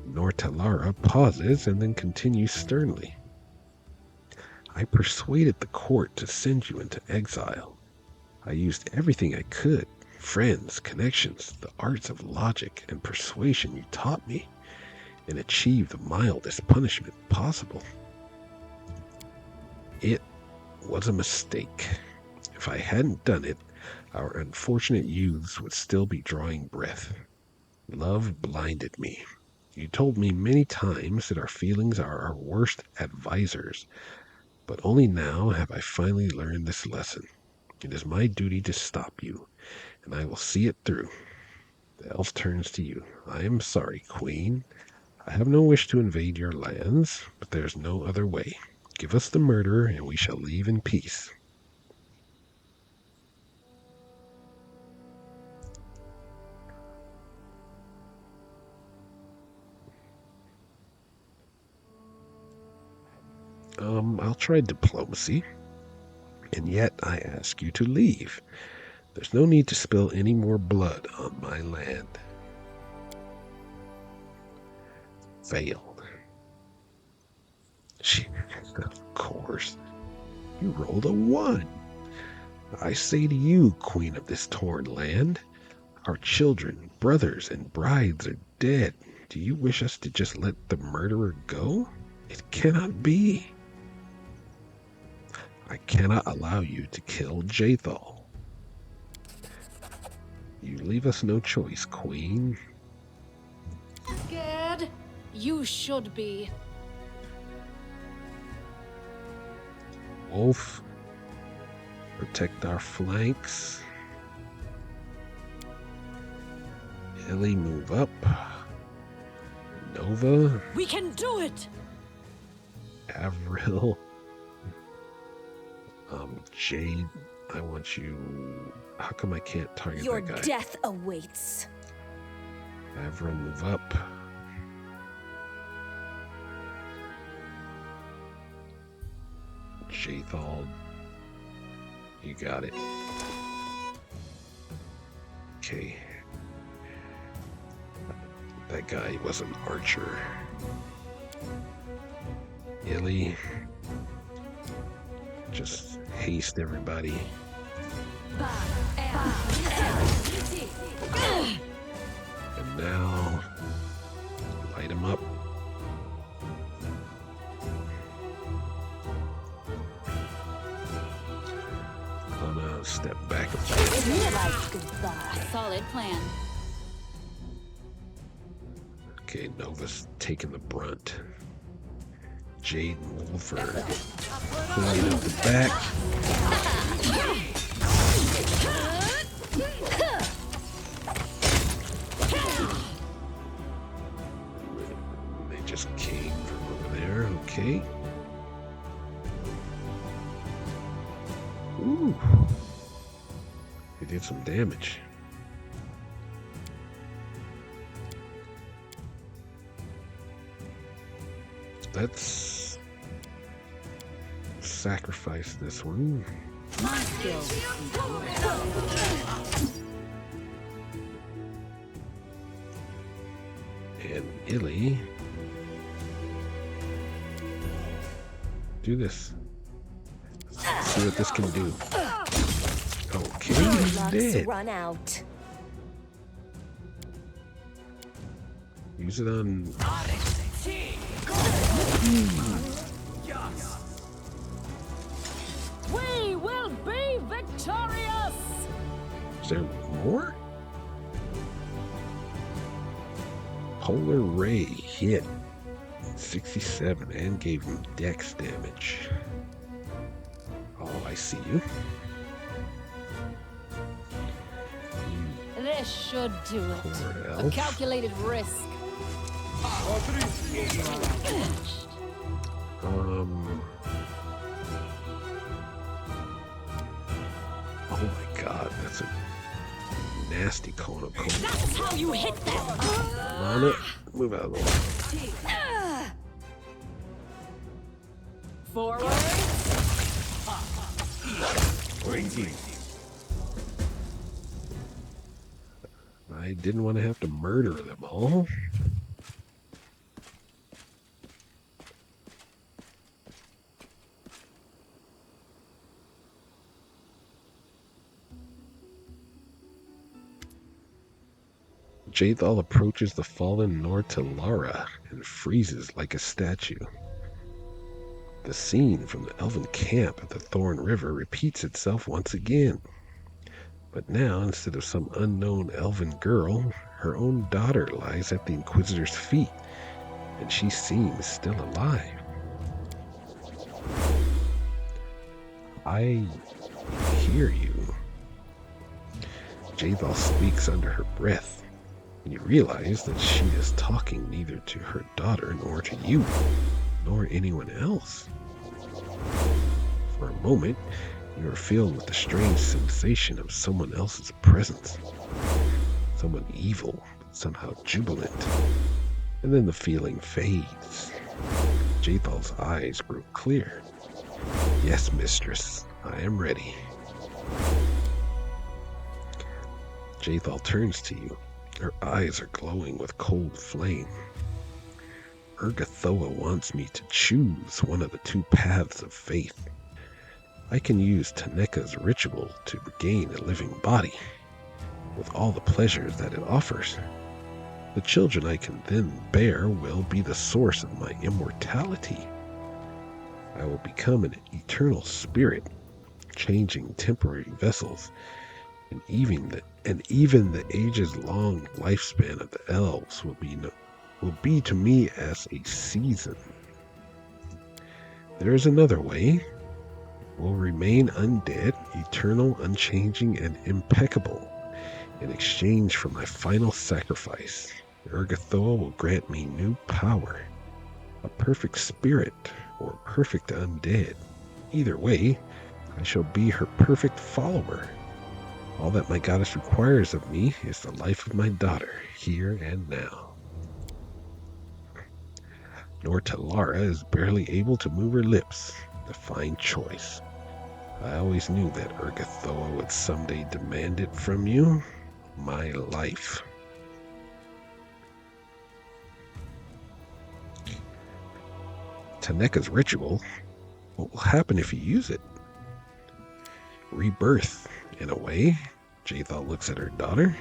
Nortalara pauses and then continues sternly. I persuaded the court to send you into exile. I used everything I could. Friends, connections, the arts of logic and persuasion you taught me, and achieved the mildest punishment possible. It was a mistake. If I hadn't done it, our unfortunate youths would still be drawing breath. Love blinded me. You told me many times that our feelings are our worst advisors, but only now have I finally learned this lesson. It is my duty to stop you, and I will see it through. The elf turns to you. I am sorry, Queen. I have no wish to invade your lands, but there is no other way. Give us the murderer, and we shall leave in peace. I'll try diplomacy, and yet I ask you to leave. There's no need to spill any more blood on my land. Failed. Of course. You rolled a 1. I say to you, Queen of this torn land, our children, brothers, and brides are dead. Do you wish us to just let the murderer go? It cannot be. I cannot allow you to kill Jathal. You leave us no choice, Queen. Scared? You should be. Wolf, protect our flanks. Ellie, move up. Nova, We can do it! Avril, Jade, I want you. How come I can't target Your that guy? death awaits. Avril, move up. Jathal, you got it. Okay. That guy was an archer. Illy, just haste everybody. And now, light him up. Gonna step back a bit. Solid plan. Okay, Nova's taking the brunt. Jade and Wolf are cleaning up the back. They just came from over there, okay. Ooh. They did some damage. Let's sacrifice this one. My skills. And Illy. Do this. See what this can do. Okay, he's Luck's dead. run out. Use it on. We will be victorious! Is there more? Polar Ray hit 67 and gave him dex damage. Oh, I see you. This should do it. Poor A elf. calculated risk. Oh my god, that's a nasty cone of cold. That's how you hit them! On it. Move out of the way. Forward. I didn't want to have to murder them all. Jathal approaches the fallen Nortalara and freezes like a statue. The scene from the elven camp at the Thorn River repeats itself once again. But now, instead of some unknown elven girl, her own daughter lies at the Inquisitor's feet, and she seems still alive. I hear you. Jathal speaks under her breath, and you realize that she is talking neither to her daughter nor to you, nor anyone else. For a moment, you are filled with the strange sensation of someone else's presence. Someone evil, but somehow jubilant. And then the feeling fades. Jathal's eyes grow clear. Yes, mistress, I am ready. Jathal turns to you. Her eyes are glowing with cold flame. Urgathoa wants me to choose one of the two paths of faith. I can use Taneka's ritual to regain a living body, with all the pleasures that it offers. The children I can then bear will be the source of my immortality. I will become an eternal spirit, changing temporary vessels, and even the ages-long lifespan of the elves will be to me as a season. There is another way. Will remain undead, eternal, unchanging, and impeccable. In exchange for my final sacrifice, Urgathoa will grant me new power, a perfect spirit, or perfect undead. Either way, I shall be her perfect follower. All that my goddess requires of me is the life of my daughter, here and now. Nortalara is barely able to move her lips. A fine choice. I always knew that Urgathoa would someday demand it from you. My life. Taneka's ritual? What will happen if you use it? Rebirth, in a way. Jathal looks at her daughter.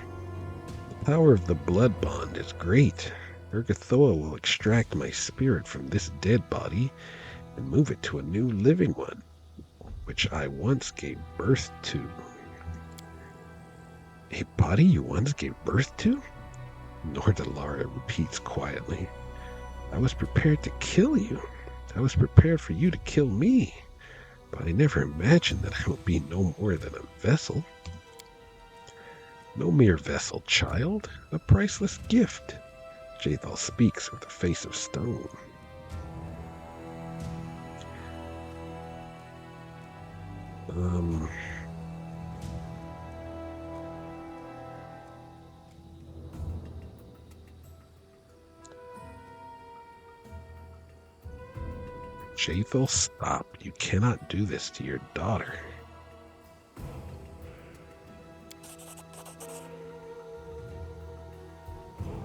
The power of the blood bond is great. Urgathoa will extract my spirit from this dead body and move it to a new living one, which I once gave birth to. A body you once gave birth to? Nordalara repeats quietly. I was prepared to kill you. I was prepared for you to kill me. But I never imagined that I would be no more than a vessel. No mere vessel, child. A priceless gift. Jathal speaks with a face of stone. Jathal, stop. You cannot do this to your daughter.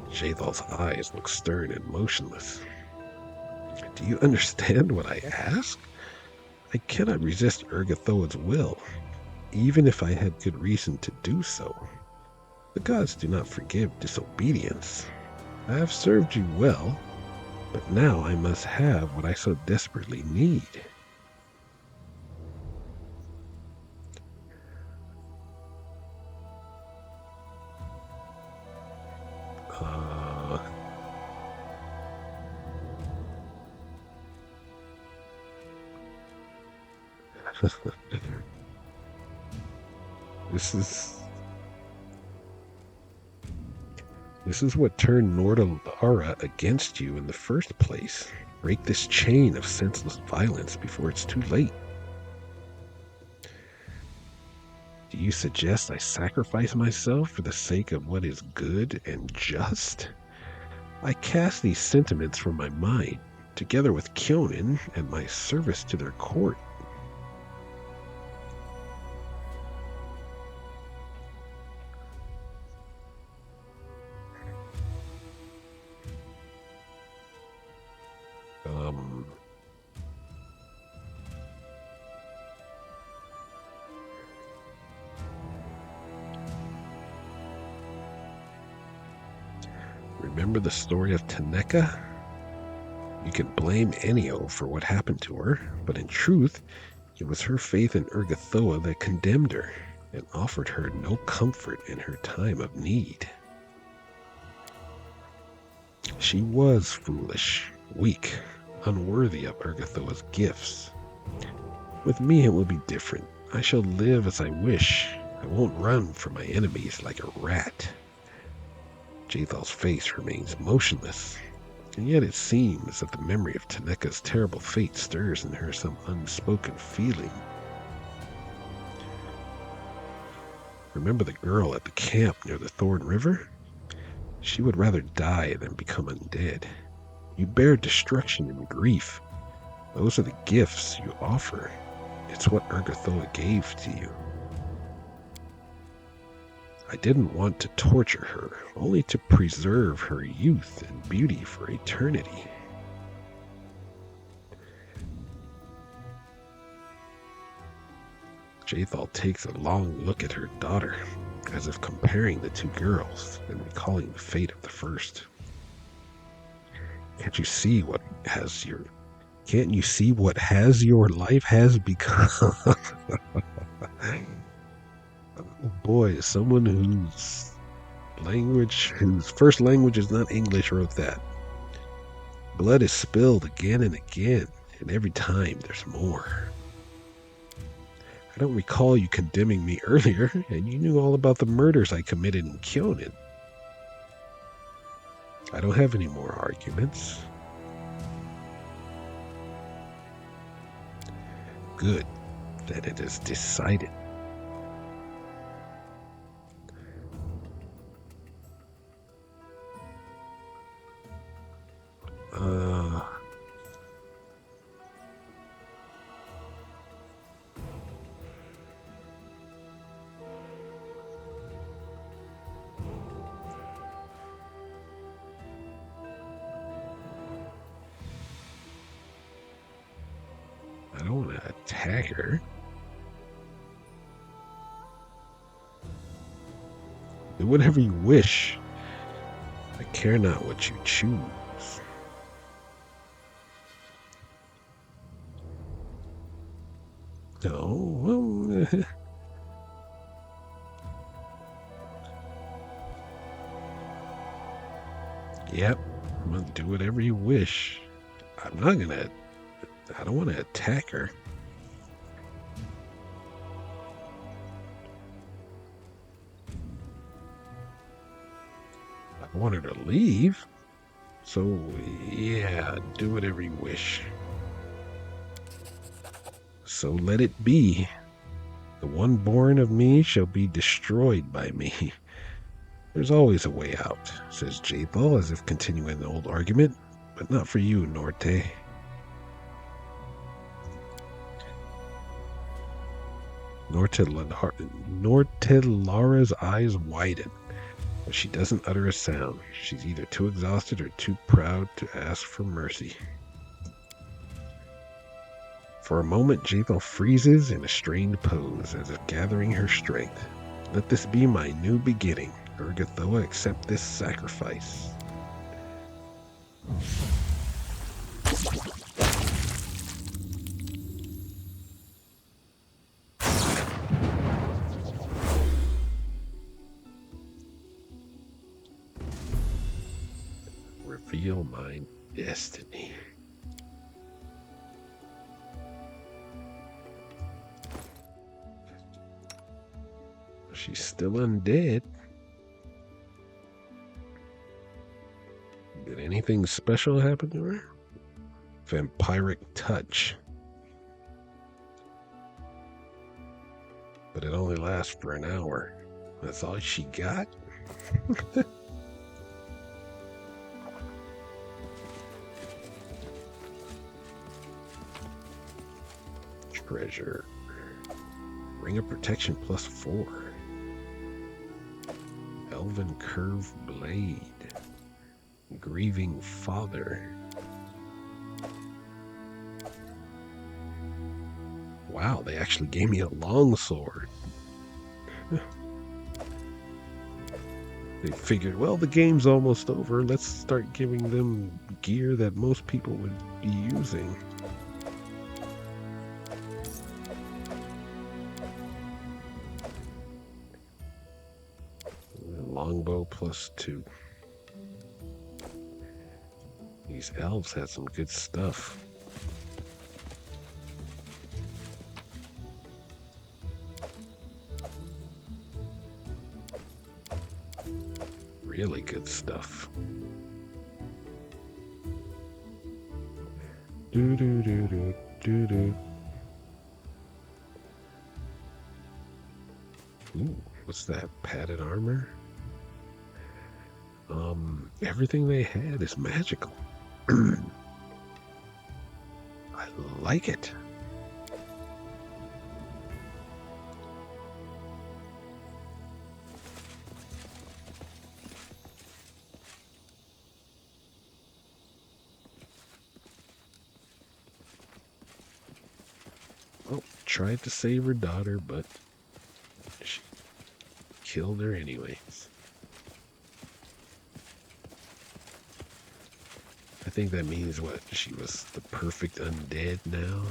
Jathal's eyes look stern and motionless. Do you understand what I ask? I cannot resist Urgathoa's will, even if I had good reason to do so. The gods do not forgive disobedience. I have served you well, but now I must have what I so desperately need. This is what turned Nordalara against you in the first place. Break this chain of senseless violence before it's too late. Do you suggest I sacrifice myself for the sake of what is good and just? I cast these sentiments from my mind, together with Kyonin and my service to their court. Remember the story of Taneka? You can blame Enio for what happened to her, but in truth, it was her faith in Urgathoa that condemned her and offered her no comfort in her time of need. She was foolish, weak, unworthy of Urgathoa's gifts. With me it will be different. I shall live as I wish. I won't run from my enemies like a rat. Jathal's face remains motionless, and yet it seems that the memory of Taneka's terrible fate stirs in her some unspoken feeling. Remember the girl at the camp near the Thorn River? She would rather die than become undead. You bear destruction and grief. Those are the gifts you offer. It's what Urgathoa gave to you. I didn't want to torture her, only to preserve her youth and beauty for eternity. Jathal takes a long look at her daughter, as if comparing the two girls and recalling the fate of the first. Can't you see what your life has become? Oh boy, someone whose first language is not English wrote that. Blood is spilled again and again, and every time there's more. I don't recall you condemning me earlier, and you knew all about the murders I committed in Kyonin. I don't have any more arguments. Good, that it is decided. I don't want to attack her. Do whatever you wish. I care not what you choose. No, well, yep, I'm gonna do whatever you wish. I don't want to attack her. I want her to leave. So, yeah, do whatever you wish. So let it be. The one born of me shall be destroyed by me. There's always a way out, says Jathal, as if continuing the old argument. But not for you, Norte. Norte Lara's eyes widen, but she doesn't utter a sound. She's either too exhausted or too proud to ask for mercy. For a moment, Jathal freezes in a strained pose, as if gathering her strength. Let this be my new beginning. Urgathoa, accept this sacrifice. Reveal my destiny. She's still undead. Did anything special happen to her? Vampiric touch. But it only lasts for an hour. That's all she got? Treasure. Ring of Protection +4. Elven Curved Blade. Grieving Father. Wow, they actually gave me a long sword. They figured, well, the game's almost over. Let's start giving them gear that most people would be using. Longbow +2. These elves had some good stuff. Really good stuff. Do do do do do do. Ooh, what's that? Padded armor? Everything they had is magical. I like it. Oh, tried to save her daughter, but she killed her anyways. I think that means what? She was the perfect undead now?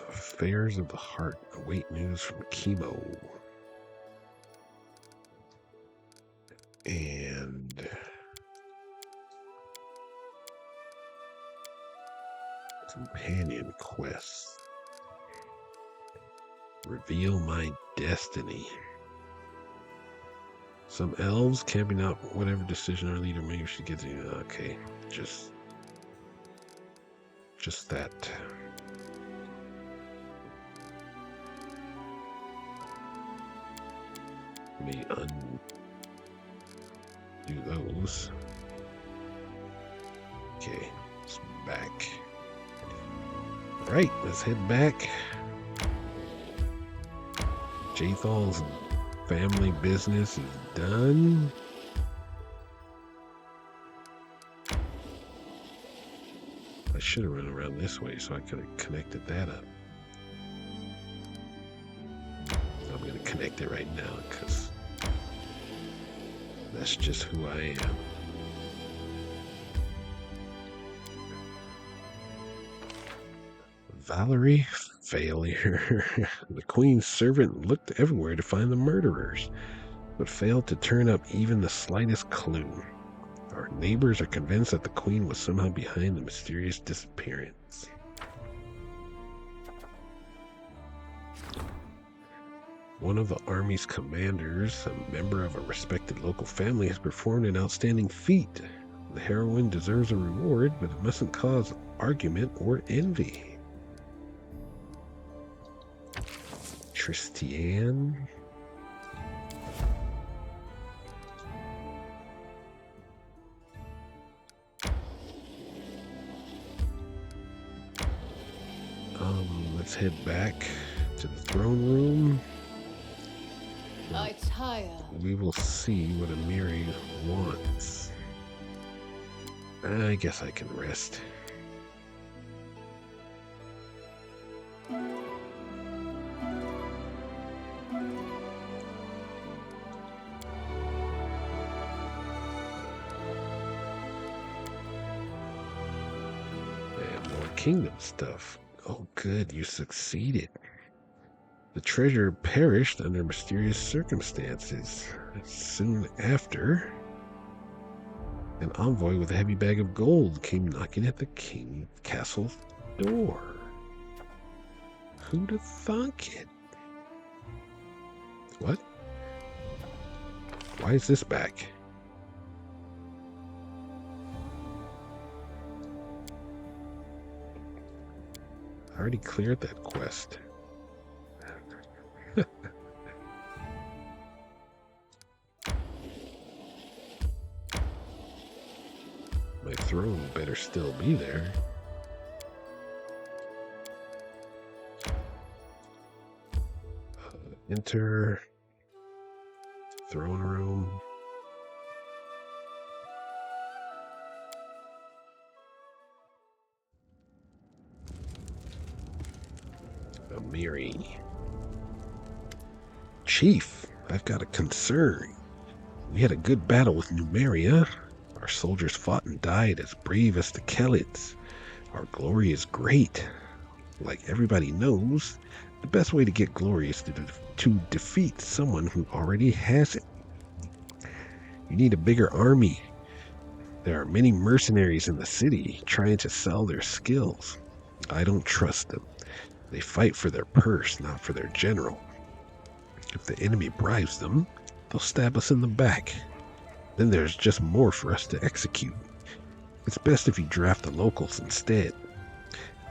Affairs of the heart. Await news from Chemo. And companion quests. Reveal my destiny. Some elves camping out whatever decision our leader makes should get to. Okay, just that. Let me undo those. Okay, it's back. Right, let's head back. Jathal's family business is done. I should have run around this way so I could have connected that up. I'm going to connect it right now because that's just who I am. Valerie, failure. The Queen's servant looked everywhere to find the murderers, but failed to turn up even the slightest clue. Our neighbors are convinced that the Queen was somehow behind the mysterious disappearance. One of the army's commanders, a member of a respected local family, has performed an outstanding feat. The heroine deserves a reward, but it mustn't cause argument or envy. Tristian. Let's head back to the throne room. I tire. We will see what Amiri wants. I guess I can rest. And more kingdom stuff. Oh, good, you succeeded. The treasure perished under mysterious circumstances. Soon after, an envoy with a heavy bag of gold came knocking at the king castle's door. Who'd have thunk it? What? Why is this back? I already cleared that quest. My throne better still be there. Enter throne room. Amiri. Chief, I've got a concern. We had a good battle with Numeria. Our soldiers fought and died as brave as the Kelids. Our glory is great. Like everybody knows, the best way to get glory is to defeat someone who already has it. You need a bigger army. There are many mercenaries in the city trying to sell their skills. I don't trust them. They fight for their purse, not for their general. If the enemy bribes them, they'll stab us in the back. Then there's just more for us to execute. It's best if you draft the locals instead.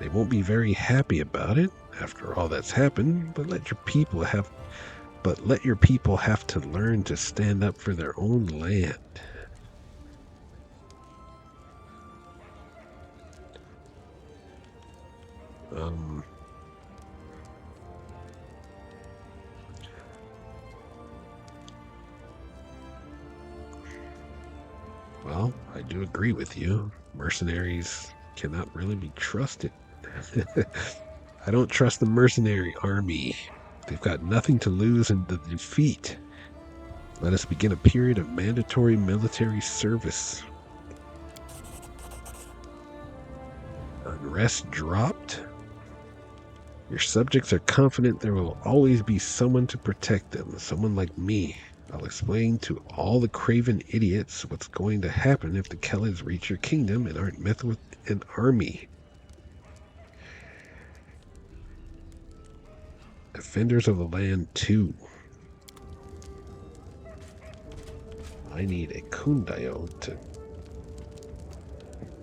They won't be very happy about it after all that's happened, but let your people have to learn to stand up for their own land. Well, I do agree with you. Mercenaries cannot really be trusted. I don't trust the mercenary army. They've got nothing to lose in the defeat. Let us begin a period of mandatory military service. Unrest dropped. Your subjects are confident there will always be someone to protect them, someone like me. I'll explain to all the craven idiots what's going to happen if the Kelids reach your kingdom and aren't met with an army. Defenders of the Land 2. I need a Kundayo to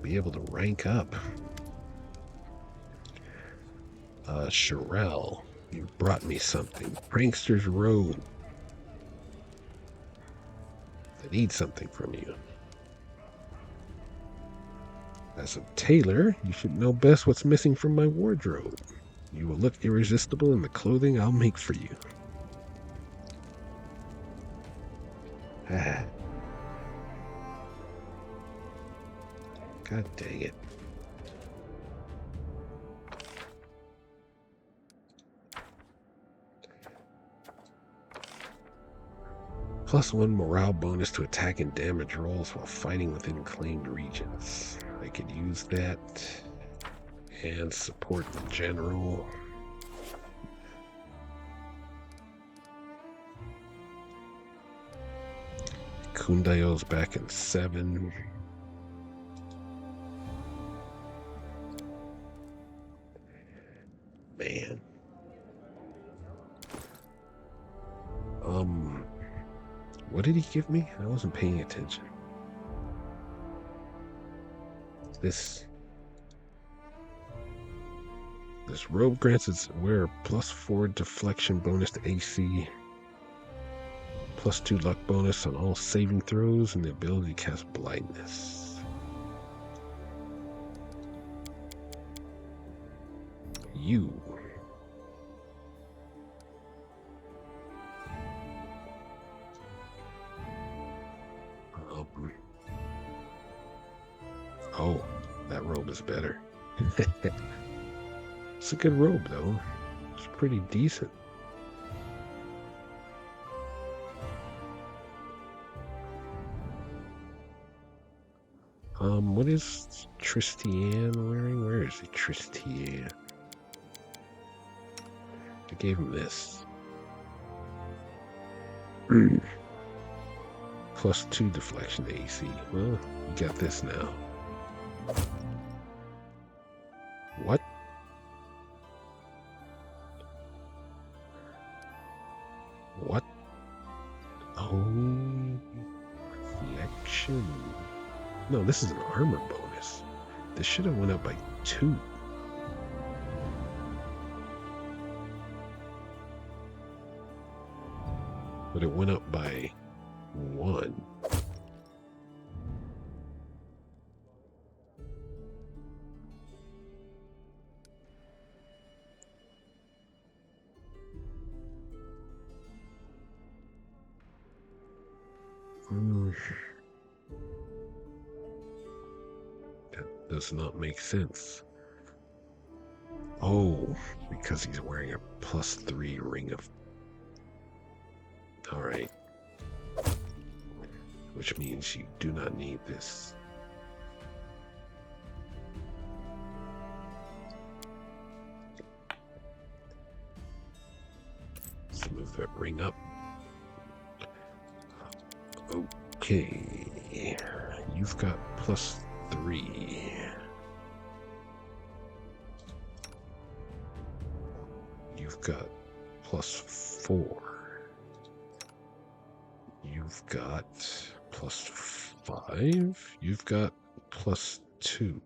be able to rank up. Sherelle, you brought me something. Prankster's Road. I need something from you. As a tailor, you should know best what's missing from my wardrobe. You will look irresistible in the clothing I'll make for you. Ah. God dang it. +1 morale bonus to attack and damage rolls while fighting within claimed regions. I could use that and support the general. Kundayo's back in 7. Man. What did he give me? I wasn't paying attention. This robe grants its wearer +4 deflection bonus to AC, +2 luck bonus on all saving throws, and the ability to cast blindness. You. Oh, that robe is better. It's a good robe, though. It's pretty decent. What is Tristian wearing? Where is he, Tristian? I gave him this. +2 deflection to AC. Well, you got this now. What? What? Oh, reflection. No, this is an armor bonus. This should have went up by 2. But it went up by 1. That does not make sense. Oh, because he's wearing a +3 ring of... Alright. Which means you do not need this. Let's move that ring up. Okay. You've got +3. You've got +4. You've got +5. You've got +2.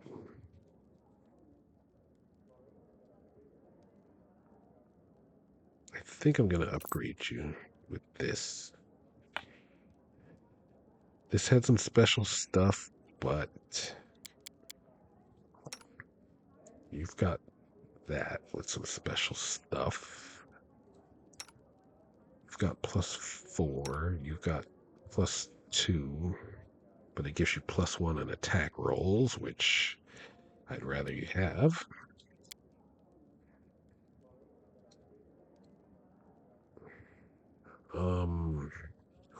I think I'm going to upgrade you with this. This had some special stuff, but you've got that with some special stuff. You've got +4. You've got +2, but it gives you +1 on attack rolls, which I'd rather you have.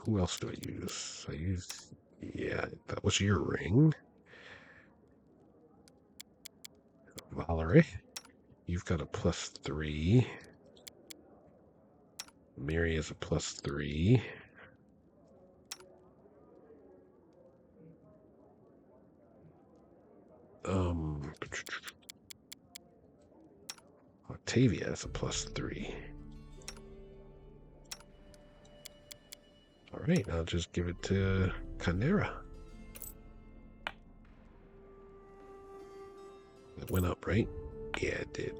Who else do I use? Yeah, that was your ring. Valerie, you've got a +3. Mary is a +3. Octavia is a +3. All right, I'll just give it to Chimera. It went up, right? Yeah, it did.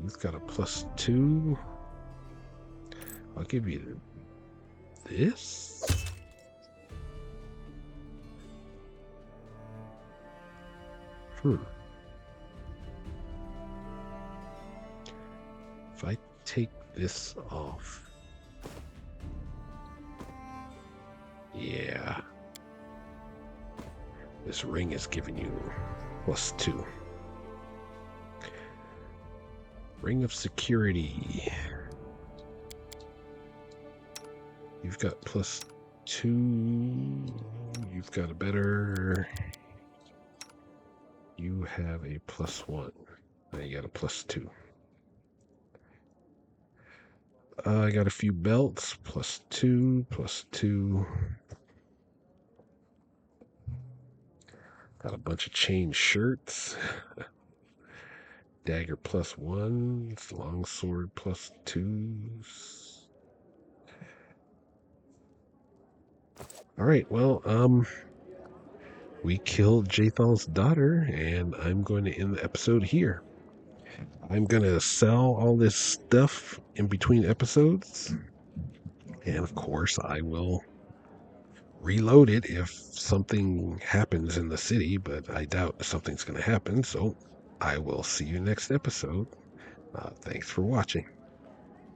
You've got a +2. I'll give you this. If I take this off. Yeah. This ring is giving you +2. Ring of security. You've got +2. You've got a better... You have a +1. Now you got a +2. I got a few belts. +2, +2. Got a bunch of chain shirts. Dagger +1s. Longsword +2s. Alright, well, we killed Jathal's daughter, and I'm going to end the episode here. I'm going to sell all this stuff in between episodes. And of course, I will reload it if something happens in the city, but I doubt something's going to happen. So I will see you next episode. Thanks for watching.